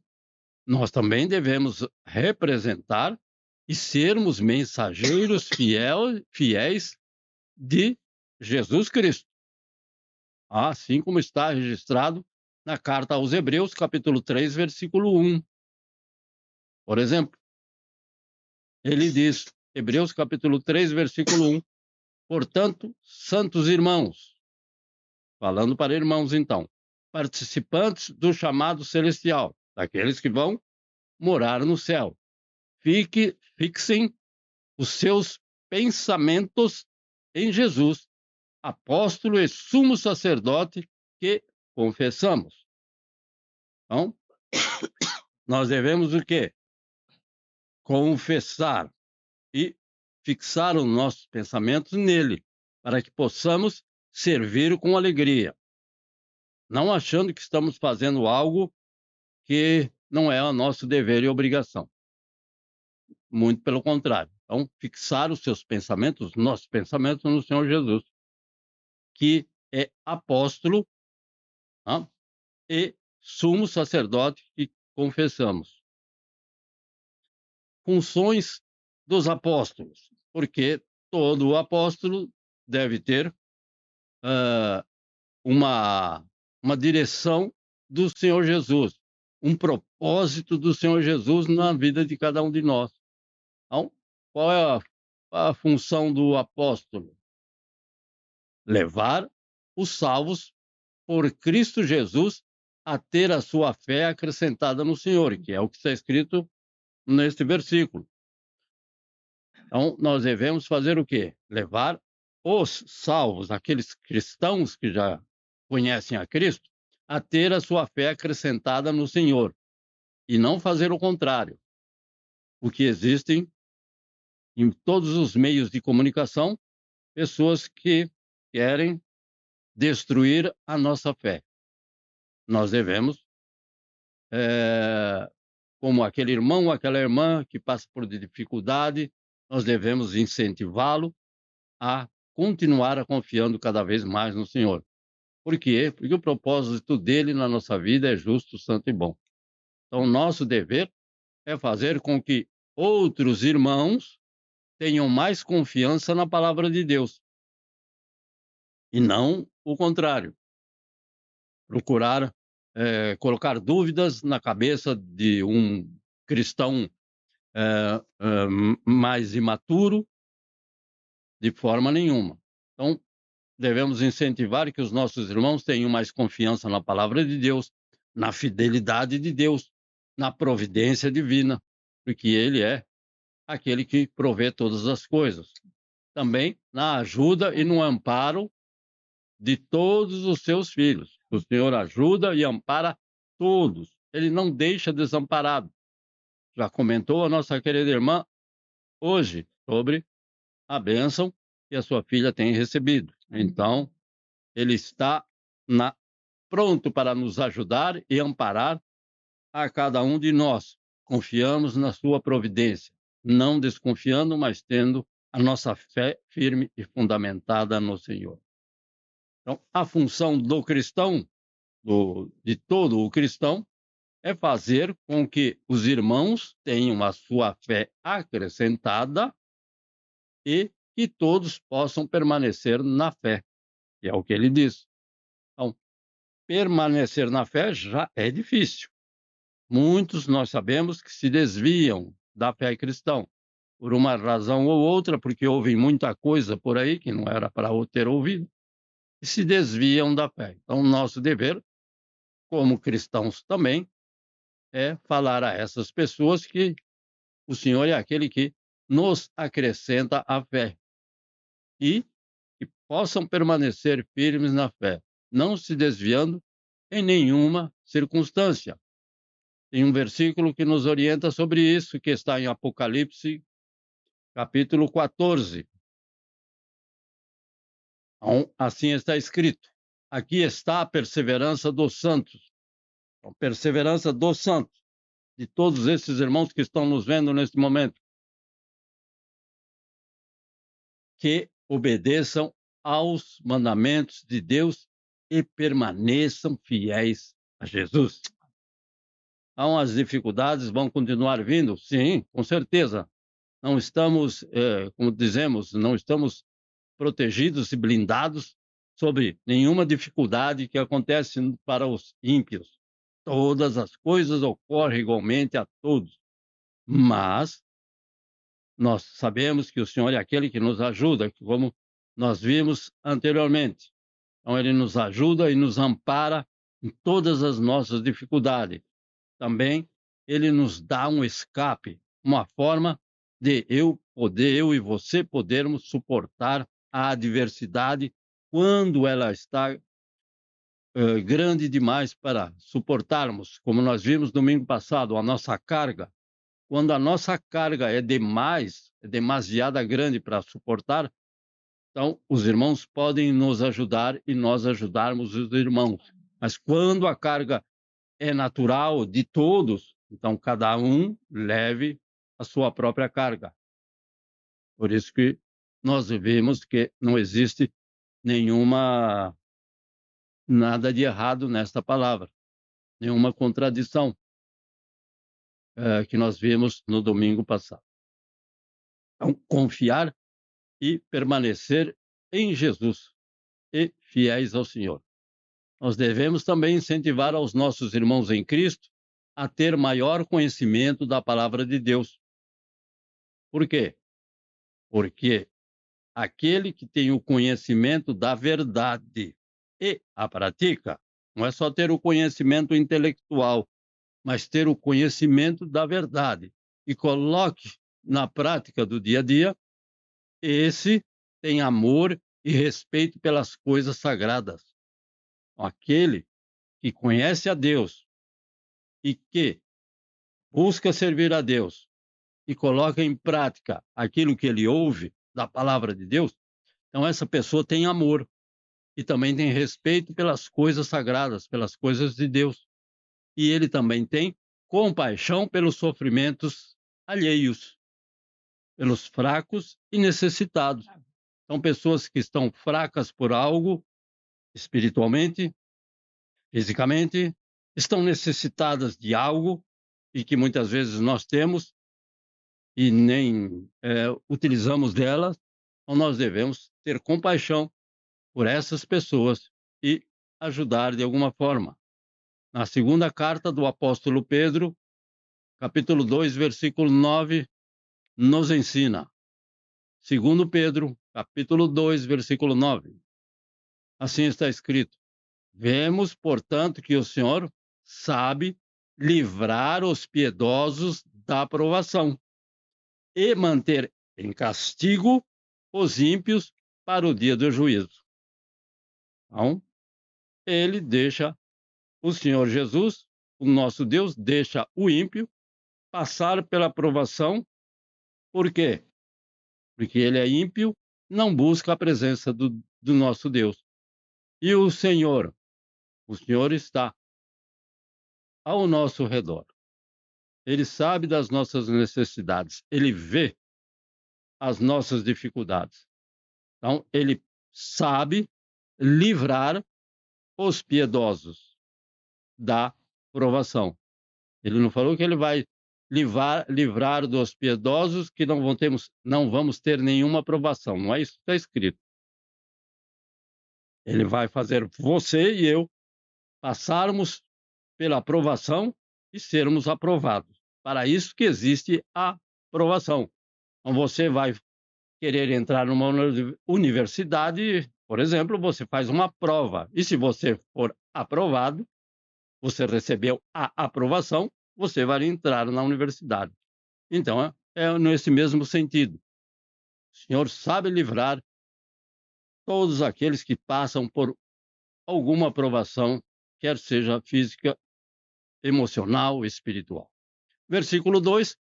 [SPEAKER 1] nós também devemos representar e sermos mensageiros fiéis de Jesus Cristo, assim como está registrado na carta aos Hebreus, capítulo 3, versículo 1. Por exemplo, ele diz, Hebreus capítulo 3, versículo 1, portanto, santos irmãos, falando para irmãos então, participantes do chamado celestial, daqueles que vão morar no céu, fixem os seus pensamentos em Jesus, apóstolo e sumo sacerdote que confessamos. Então, nós devemos o quê? Confessar e fixar os nossos pensamentos nele, para que possamos servir com alegria, não achando que estamos fazendo algo que não é o nosso dever e obrigação. Muito pelo contrário. Então, fixar os seus pensamentos, os nossos pensamentos no Senhor Jesus, que é apóstolo, tá? E sumo sacerdote que confessamos. Funções dos apóstolos, porque todo apóstolo deve ter uma direção do Senhor Jesus, um propósito do Senhor Jesus na vida de cada um de nós. Então, qual é a função do apóstolo? Levar os salvos por Cristo Jesus a ter a sua fé acrescentada no Senhor, que é o que está escrito neste versículo. Então, nós devemos fazer o quê? Levar os salvos, aqueles cristãos que já conhecem a Cristo, a ter a sua fé acrescentada no Senhor, e não fazer o contrário. O que existem em todos os meios de comunicação pessoas que querem destruir a nossa fé. Nós devemos, como aquele irmão ou aquela irmã que passa por dificuldade, nós devemos incentivá-lo a continuar confiando cada vez mais no Senhor. Por quê? Porque o propósito dele na nossa vida é justo, santo e bom. Então, nosso dever é fazer com que outros irmãos tenham mais confiança na palavra de Deus. E não o contrário. Procurar colocar dúvidas na cabeça de um cristão mais imaturo, de forma nenhuma. Então, devemos incentivar que os nossos irmãos tenham mais confiança na palavra de Deus, na fidelidade de Deus, na providência divina, porque Ele é aquele que provê todas as coisas. Também na ajuda e no amparo de todos os seus filhos. O Senhor ajuda e ampara todos. Ele não deixa desamparado. Já comentou a nossa querida irmã hoje sobre a bênção que a sua filha tem recebido. Então, ele está pronto para nos ajudar e amparar a cada um de nós. Confiamos na sua providência, não desconfiando, mas tendo a nossa fé firme e fundamentada no Senhor. Então, a função do cristão, de todo o cristão, é fazer com que os irmãos tenham a sua fé acrescentada e que todos possam permanecer na fé, que é o que ele diz. Então, permanecer na fé já é difícil. Muitos nós sabemos que se desviam da fé cristã, por uma razão ou outra, porque ouvem muita coisa por aí que não era para ter ouvido, e se desviam da fé. Então, nosso dever, como cristãos também, é falar a essas pessoas que o Senhor é aquele que nos acrescenta a fé e que possam permanecer firmes na fé, não se desviando em nenhuma circunstância. Tem um versículo que nos orienta sobre isso, que está em Apocalipse, capítulo 14. Assim está escrito: aqui está a perseverança dos santos. A perseverança dos santos, de todos esses irmãos que estão nos vendo neste momento, que obedeçam aos mandamentos de Deus e permaneçam fiéis a Jesus. Então, as dificuldades vão continuar vindo? Sim, com certeza. Não estamos, como dizemos, não estamos protegidos e blindados sobre nenhuma dificuldade que acontece para os ímpios. Todas as coisas ocorrem igualmente a todos. Mas nós sabemos que o Senhor é aquele que nos ajuda, como nós vimos anteriormente. Então, Ele nos ajuda e nos ampara em todas as nossas dificuldades. Também Ele nos dá um escape, uma forma de eu e você podermos suportar a adversidade quando ela está grande demais para suportarmos. Como nós vimos domingo passado, a nossa carga. Quando a nossa carga é demasiada grande para suportar, então os irmãos podem nos ajudar e nós ajudarmos os irmãos. Mas quando a carga é natural de todos, então cada um leve a sua própria carga. Por isso que nós vemos que não existe nada de errado nesta palavra, nenhuma contradição que nós vimos no domingo passado. Então, confiar e permanecer em Jesus e fiéis ao Senhor. Nós devemos também incentivar aos nossos irmãos em Cristo a ter maior conhecimento da palavra de Deus. Por quê? Porque aquele que tem o conhecimento da verdade e a pratica, não é só ter o conhecimento intelectual, mas ter o conhecimento da verdade e coloque na prática do dia a dia, esse tem amor e respeito pelas coisas sagradas. Aquele que conhece a Deus e que busca servir a Deus e coloca em prática aquilo que ele ouve da palavra de Deus, Então, essa pessoa tem amor e também tem respeito pelas coisas sagradas, pelas coisas de Deus. E ele também tem compaixão pelos sofrimentos alheios, pelos fracos e necessitados. São pessoas que estão fracas por algo, espiritualmente, fisicamente, estão necessitadas de algo e que muitas vezes nós temos e nem utilizamos delas. Então nós devemos ter compaixão por essas pessoas e ajudar de alguma forma. Na segunda carta do apóstolo Pedro, capítulo 2, versículo 9, nos ensina. Segundo Pedro, capítulo 2, versículo 9. Assim está escrito: vemos, portanto, que o Senhor sabe livrar os piedosos da provação e manter em castigo os ímpios para o dia do juízo. Então, ele deixa, o Senhor Jesus, o nosso Deus, deixa o ímpio passar pela provação. Por quê? Porque ele é ímpio, não busca a presença do nosso Deus. E o Senhor está ao nosso redor. Ele sabe das nossas necessidades, ele vê as nossas dificuldades. Então, ele sabe livrar os piedosos da provação. Ele não falou que ele vai livrar dos piedosos que não vamos ter nenhuma provação. Não é isso que está escrito. Ele vai fazer você e eu passarmos pela provação e sermos aprovados. Para isso que existe a provação. Então, você vai querer entrar numa universidade, por exemplo, você faz uma prova. E se você for aprovado, você recebeu a aprovação, você vai entrar na universidade. Então, é nesse mesmo sentido. O Senhor sabe livrar todos aqueles que passam por alguma aprovação, quer seja física, emocional, espiritual. Versículo 2,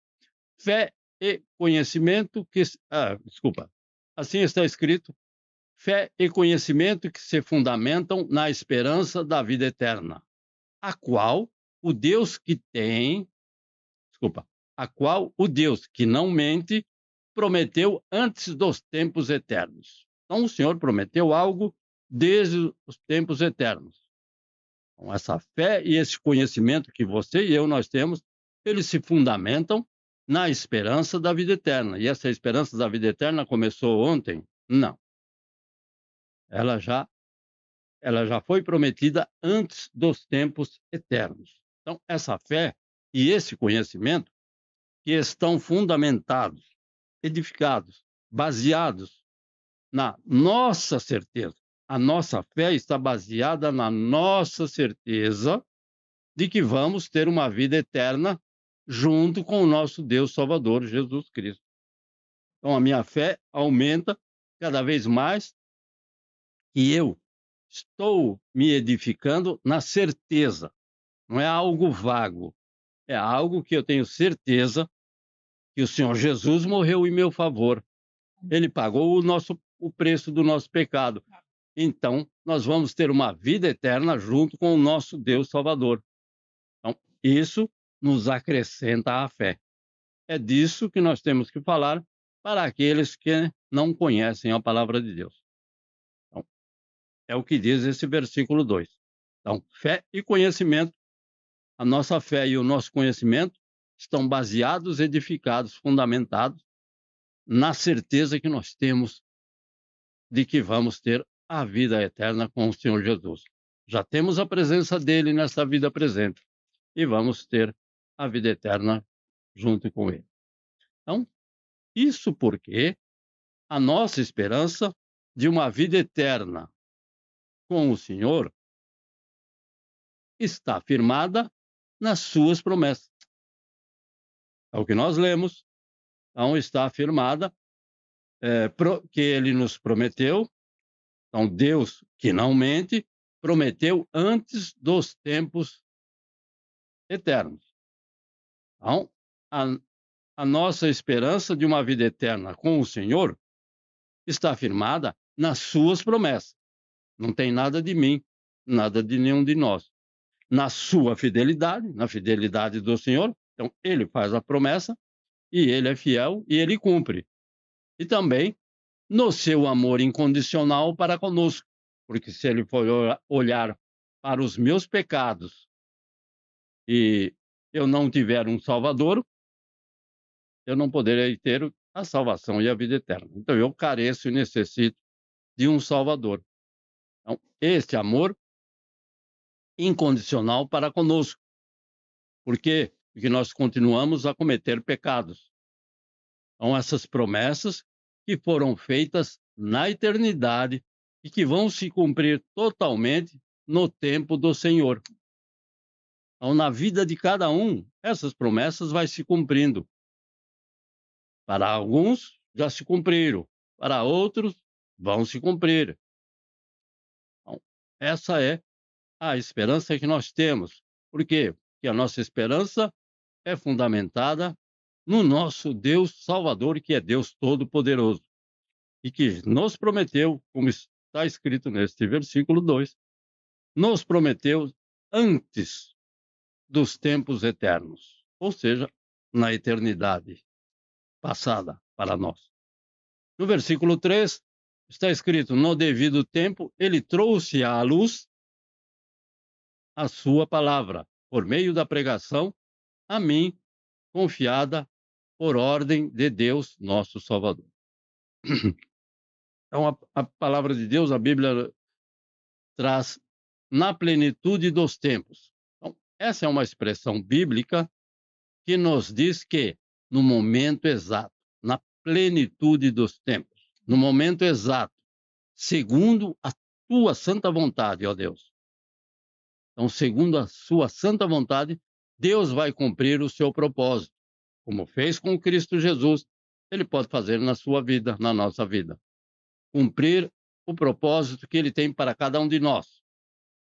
[SPEAKER 1] fé e conhecimento que... Assim está escrito, fé e conhecimento que se fundamentam na esperança da vida eterna, a qual o Deus que não mente, prometeu antes dos tempos eternos. Então, o Senhor prometeu algo desde os tempos eternos. Então, essa fé e esse conhecimento que você e eu nós temos, eles se fundamentam na esperança da vida eterna. E essa esperança da vida eterna começou ontem? Não. Ela já foi prometida antes dos tempos eternos. Então, essa fé e esse conhecimento que estão fundamentados, edificados, baseados na nossa certeza. A nossa fé está baseada na nossa certeza de que vamos ter uma vida eterna junto com o nosso Deus Salvador, Jesus Cristo. Então, a minha fé aumenta cada vez mais e eu estou me edificando na certeza. Não é algo vago, é algo que eu tenho certeza que o Senhor Jesus morreu em meu favor. Ele pagou o preço do nosso pecado. Então, nós vamos ter uma vida eterna junto com o nosso Deus Salvador. Então, isso nos acrescenta a fé. É disso que nós temos que falar para aqueles que não conhecem a palavra de Deus. Então, é o que diz esse versículo 2. Então, fé e conhecimento, a nossa fé e o nosso conhecimento estão baseados, edificados, fundamentados na certeza que nós temos de que vamos ter a vida eterna com o Senhor Jesus. Já temos a presença dele nessa vida presente e vamos ter a vida eterna junto com ele. Então, isso porque a nossa esperança de uma vida eterna com o Senhor está firmada nas suas promessas. É o que nós lemos. Então, está afirmada que ele nos prometeu. Então, Deus, que não mente, prometeu antes dos tempos eternos. Então, a nossa esperança de uma vida eterna com o Senhor está firmada nas suas promessas. Não tem nada de mim, nada de nenhum de nós. Na sua fidelidade, na fidelidade do Senhor, então ele faz a promessa e ele é fiel e ele cumpre. E também no seu amor incondicional para conosco, porque se ele for olhar para os meus pecados e eu não tiver um Salvador, eu não poderei ter a salvação e a vida eterna. Então eu careço e necessito de um Salvador. Então, este amor incondicional para conosco. Por quê? Porque nós continuamos a cometer pecados. Então, essas promessas que foram feitas na eternidade e que vão se cumprir totalmente no tempo do Senhor. Então, na vida de cada um, essas promessas vão se cumprindo. Para alguns, já se cumpriram. Para outros, vão se cumprir. Então, essa é a esperança que nós temos. Por quê? Porque a nossa esperança é fundamentada no nosso Deus Salvador, que é Deus Todo-Poderoso, e que nos prometeu, como está escrito neste versículo 2, nos prometeu antes dos tempos eternos, ou seja, na eternidade passada para nós. No versículo 3, está escrito: no devido tempo, ele trouxe à luz a sua palavra, por meio da pregação, a mim, confiada por ordem de Deus, nosso Salvador. Então, a palavra de Deus, a Bíblia traz na plenitude dos tempos. Então, essa é uma expressão bíblica que nos diz que, no momento exato, na plenitude dos tempos, no momento exato, segundo a tua santa vontade, ó Deus. Então, segundo a sua santa vontade, Deus vai cumprir o seu propósito. Como fez com Cristo Jesus, ele pode fazer na sua vida, na nossa vida. Cumprir o propósito que ele tem para cada um de nós.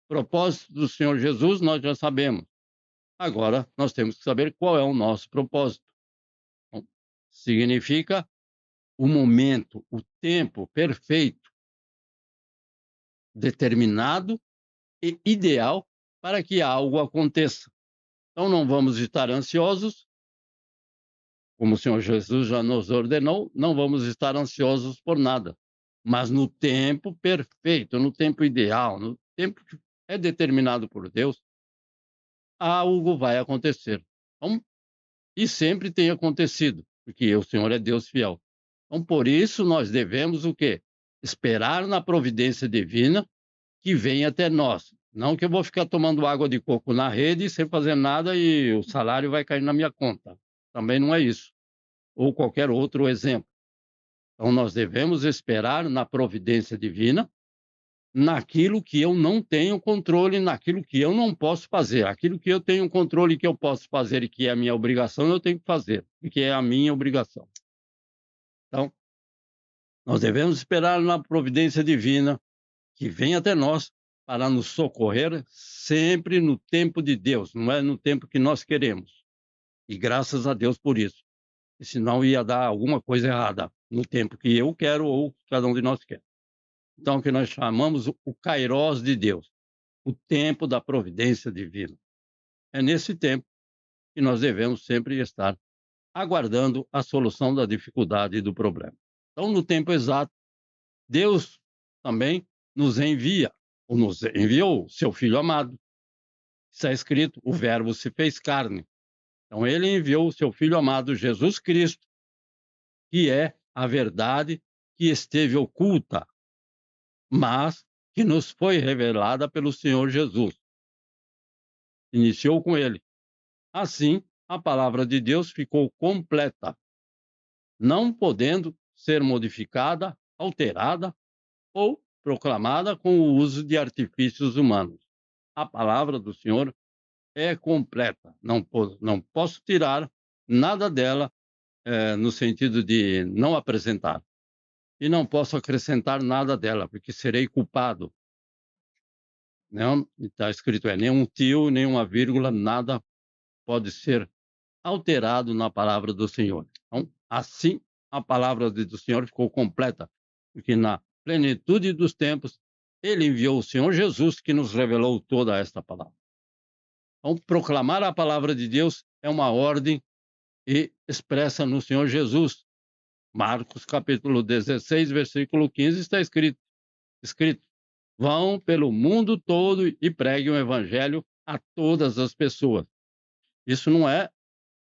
[SPEAKER 1] O propósito do Senhor Jesus nós já sabemos. Agora nós temos que saber qual é o nosso propósito. Então, significa o momento, o tempo perfeito, determinado e ideal para que algo aconteça. Então não vamos estar ansiosos, como o Senhor Jesus já nos ordenou, não vamos estar ansiosos por nada, mas no tempo perfeito, no tempo ideal, no tempo que é determinado por Deus, algo vai acontecer. Então, e sempre tem acontecido, porque o Senhor é Deus fiel. Então, por isso, nós devemos o quê? Esperar na providência divina que vem até nós. Não que eu vou ficar tomando água de coco na rede sem fazer nada e o salário vai cair na minha conta. Também não é isso. Ou qualquer outro exemplo. Então, nós devemos esperar na providência divina, naquilo que eu não tenho controle, naquilo que eu não posso fazer. Aquilo que eu tenho controle, que eu posso fazer e que é a minha obrigação, eu tenho que fazer, porque é a minha obrigação. Então, nós devemos esperar na providência divina que vem até nós para nos socorrer sempre no tempo de Deus, não é no tempo que nós queremos. E graças a Deus por isso. E senão ia dar alguma coisa errada no tempo que eu quero ou cada um de nós quer. Então, o que nós chamamos o Kairós de Deus, o tempo da providência divina. É nesse tempo que nós devemos sempre estar aguardando a solução da dificuldade e do problema. Então, no tempo exato, Deus também nos envia, ou nos enviou, seu Filho amado. Está escrito, o Verbo se fez carne. Então, ele enviou o seu Filho amado, Jesus Cristo, que é a verdade que esteve oculta, mas que nos foi revelada pelo Senhor Jesus. Iniciou com ele. Assim, a palavra de Deus ficou completa, não podendo ser modificada, alterada ou proclamada com o uso de artifícios humanos. A palavra do Senhor é completa. Não posso tirar nada dela no sentido de não apresentar. E não posso acrescentar nada dela, porque serei culpado. Não, está escrito, nem um tio, nem uma vírgula, nada pode ser alterado na palavra do Senhor. Então, assim, a palavra do Senhor ficou completa, porque na plenitude dos tempos, ele enviou o Senhor Jesus, que nos revelou toda esta palavra. Então, proclamar a palavra de Deus é uma ordem e expressa no Senhor Jesus. Marcos capítulo 16, versículo 15, está escrito: vão pelo mundo todo e preguem o evangelho a todas as pessoas. Isso não é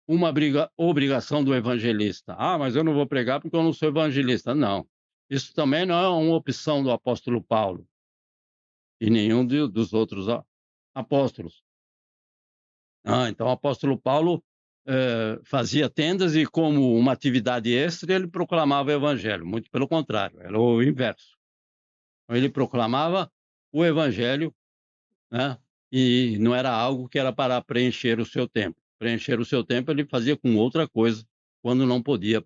[SPEAKER 1] uma obrigação do evangelista. Ah, mas eu não vou pregar porque eu não sou evangelista. Não. Isso também não é uma opção do apóstolo Paulo e nenhum dos outros apóstolos. Então o apóstolo Paulo fazia tendas e, como uma atividade extra, ele proclamava o evangelho. Muito pelo contrário, era o inverso. Ele proclamava o evangelho, né? E não era algo que era para preencher o seu tempo. Preencher o seu tempo ele fazia com outra coisa, quando não podia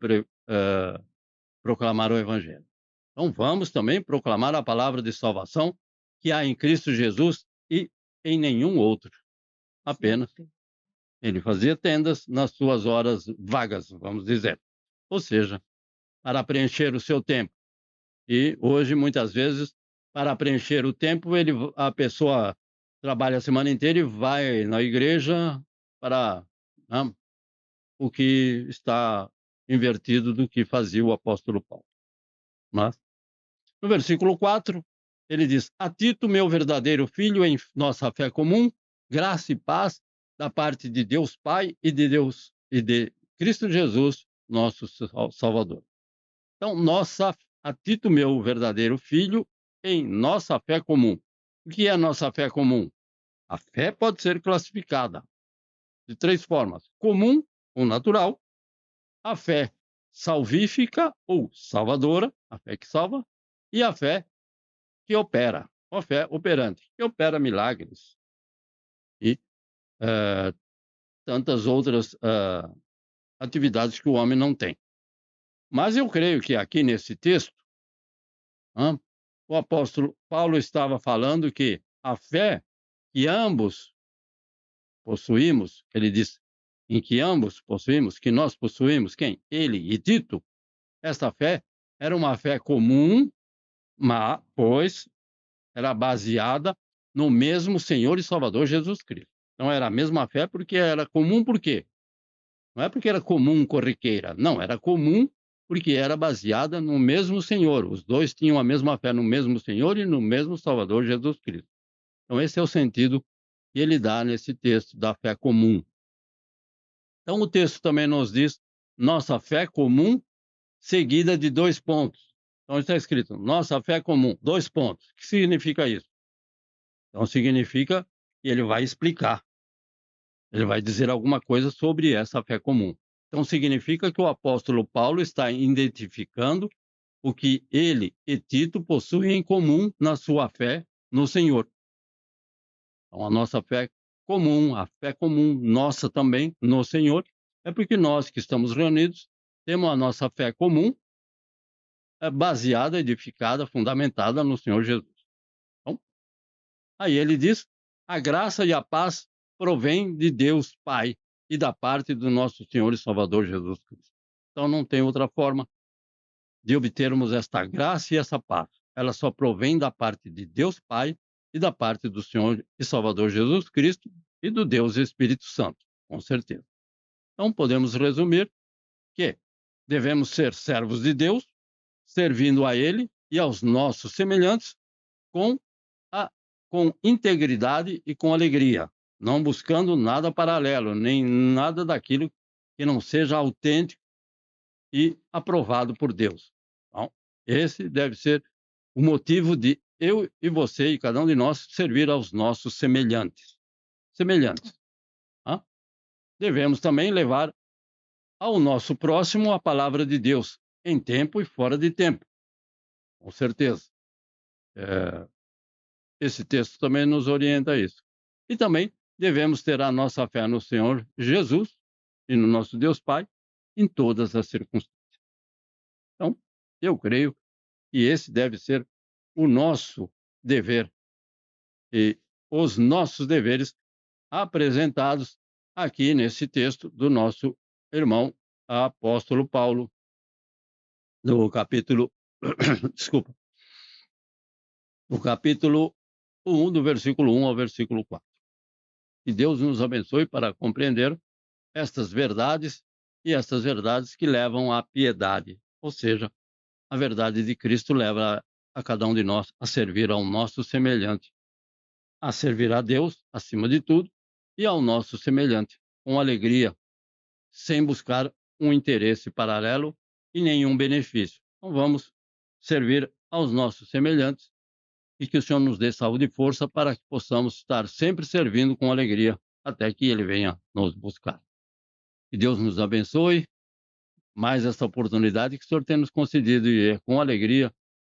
[SPEAKER 1] proclamar o evangelho. Então vamos também proclamar a palavra de salvação que há em Cristo Jesus e em nenhum outro. Apenas ele fazia tendas nas suas horas vagas, vamos dizer. Ou seja, para preencher o seu tempo. E hoje, muitas vezes, para preencher o tempo, a pessoa trabalha a semana inteira e vai na igreja para o que está invertido do que fazia o apóstolo Paulo. Mas, no versículo 4, ele diz: a Tito, meu verdadeiro filho, em nossa fé comum, graça e paz da parte de Deus Pai e de Cristo Jesus, nosso Salvador. Então, a Tito, meu verdadeiro filho, em nossa fé comum. O que é a nossa fé comum? A fé pode ser classificada de 3 formas: comum ou natural, a fé salvífica ou salvadora, a fé que salva, e a fé que opera, a fé operante, que opera milagres e tantas outras atividades que o homem não tem. Mas eu creio que aqui nesse texto, o apóstolo Paulo estava falando que a fé que ambos possuímos, ele diz, em que ambos possuímos, que nós possuímos, quem? Ele e Tito, esta fé era uma fé comum, mas, pois, era baseada no mesmo Senhor e Salvador Jesus Cristo. Então era a mesma fé porque era comum, por quê? Não é porque era comum corriqueira, não, era comum porque era baseada no mesmo Senhor. Os dois tinham a mesma fé no mesmo Senhor e no mesmo Salvador Jesus Cristo. Então esse é o sentido que ele dá nesse texto da fé comum. Então o texto também nos diz nossa fé comum seguida de 2 pontos. Então está escrito nossa fé comum, 2 pontos. O que significa isso? Então significa que ele vai explicar. Ele vai dizer alguma coisa sobre essa fé comum. Então significa que o apóstolo Paulo está identificando o que ele e Tito possuem em comum na sua fé no Senhor. Então a nossa fé comum, a fé comum nossa também no Senhor, é porque nós que estamos reunidos temos a nossa fé comum baseada, edificada, fundamentada no Senhor Jesus. Então, aí ele diz: a graça e a paz provém de Deus Pai e da parte do nosso Senhor e Salvador Jesus Cristo. Então não tem outra forma de obtermos esta graça e essa paz. Ela só provém da parte de Deus Pai e da parte do Senhor e Salvador Jesus Cristo e do Deus Espírito Santo, com certeza. Então podemos resumir que devemos ser servos de Deus, servindo a Ele e aos nossos semelhantes com integridade e com alegria, não buscando nada paralelo, nem nada daquilo que não seja autêntico e aprovado por Deus. Então, esse deve ser o motivo de eu e você e cada um de nós servir aos nossos semelhantes. Devemos também levar ao nosso próximo a palavra de Deus, em tempo e fora de tempo. Com certeza. Esse texto também nos orienta a isso. E também devemos ter a nossa fé no Senhor Jesus e no nosso Deus Pai em todas as circunstâncias. Então, eu creio que esse deve ser o nosso dever e os nossos deveres apresentados aqui nesse texto do nosso irmão apóstolo Paulo, no capítulo no capítulo 1, do versículo 1 ao versículo 4. Que Deus nos abençoe para compreender estas verdades e essas verdades que levam à piedade, ou seja, a verdade de Cristo leva a cada um de nós a servir ao nosso semelhante, a servir a Deus acima de tudo e ao nosso semelhante, com alegria, sem buscar um interesse paralelo e nenhum benefício. Então vamos servir aos nossos semelhantes e que o Senhor nos dê saúde e força para que possamos estar sempre servindo com alegria até que Ele venha nos buscar. Que Deus nos abençoe mais essa oportunidade que o Senhor tem nos concedido e é com alegria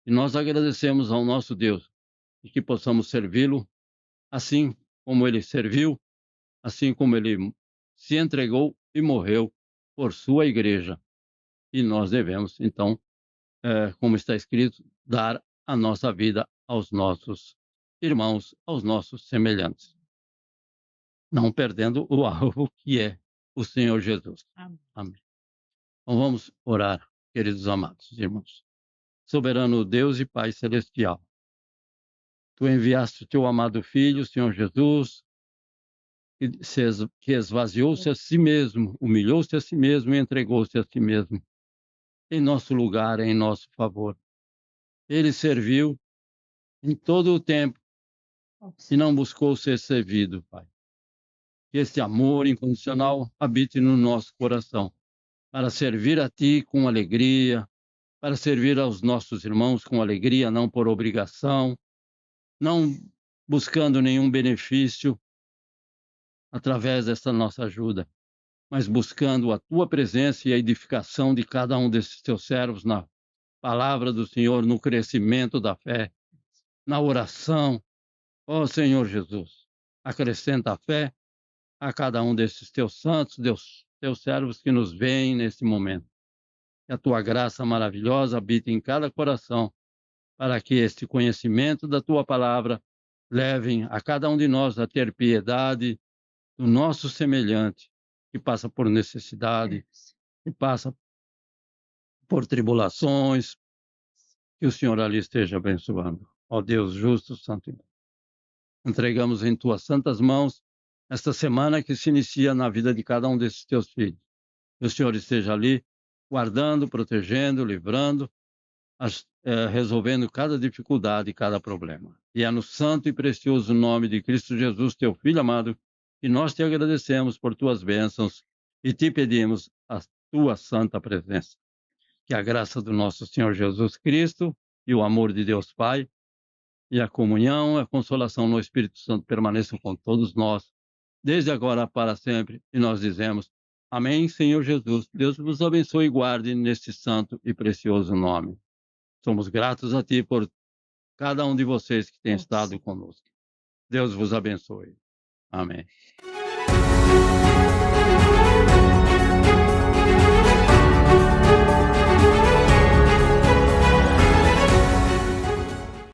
[SPEAKER 1] e nós agradecemos ao nosso Deus e que possamos servi-lo assim como Ele serviu, assim como Ele se entregou e morreu por sua igreja. E nós devemos, então, como está escrito, dar a nossa vida aos nossos irmãos, aos nossos semelhantes, não perdendo o alvo que é o Senhor Jesus. Amém. Então vamos orar, queridos amados irmãos. Soberano Deus e Pai Celestial, Tu enviaste o Teu amado Filho, Senhor Jesus, que esvaziou-se a si mesmo, humilhou-se a si mesmo e entregou-se a si mesmo, em nosso lugar, em nosso favor. Ele serviu em todo o tempo e não buscou ser servido, Pai. Que esse amor incondicional habite no nosso coração, para servir a Ti com alegria, para servir aos nossos irmãos com alegria, não por obrigação, não buscando nenhum benefício através dessa nossa ajuda, mas buscando a Tua presença e a edificação de cada um desses Teus servos na palavra do Senhor, no crescimento da fé, na oração. Ó Senhor Jesus, acrescenta a fé a cada um desses Teus santos, Teus servos que nos veem nesse momento. Que a Tua graça maravilhosa habite em cada coração, para que este conhecimento da Tua palavra levem a cada um de nós a ter piedade do nosso semelhante, que passa por necessidade, que passa por tribulações, que o Senhor ali esteja abençoando. Ó Deus justo, santo e bom. Entregamos em Tuas santas mãos esta semana que se inicia na vida de cada um desses Teus filhos. Que o Senhor esteja ali, guardando, protegendo, livrando, resolvendo cada dificuldade e cada problema. E é no santo e precioso nome de Cristo Jesus, Teu Filho amado, que nós Te agradecemos por Tuas bênçãos e Te pedimos a Tua santa presença. Que a graça do nosso Senhor Jesus Cristo e o amor de Deus Pai e a comunhão, a consolação no Espírito Santo permaneçam com todos nós, desde agora para sempre. E nós dizemos, amém, Senhor Jesus. Deus vos abençoe e guarde neste santo e precioso nome. Somos gratos a Ti por cada um de vocês que tem estado conosco. Deus vos abençoe. Amém.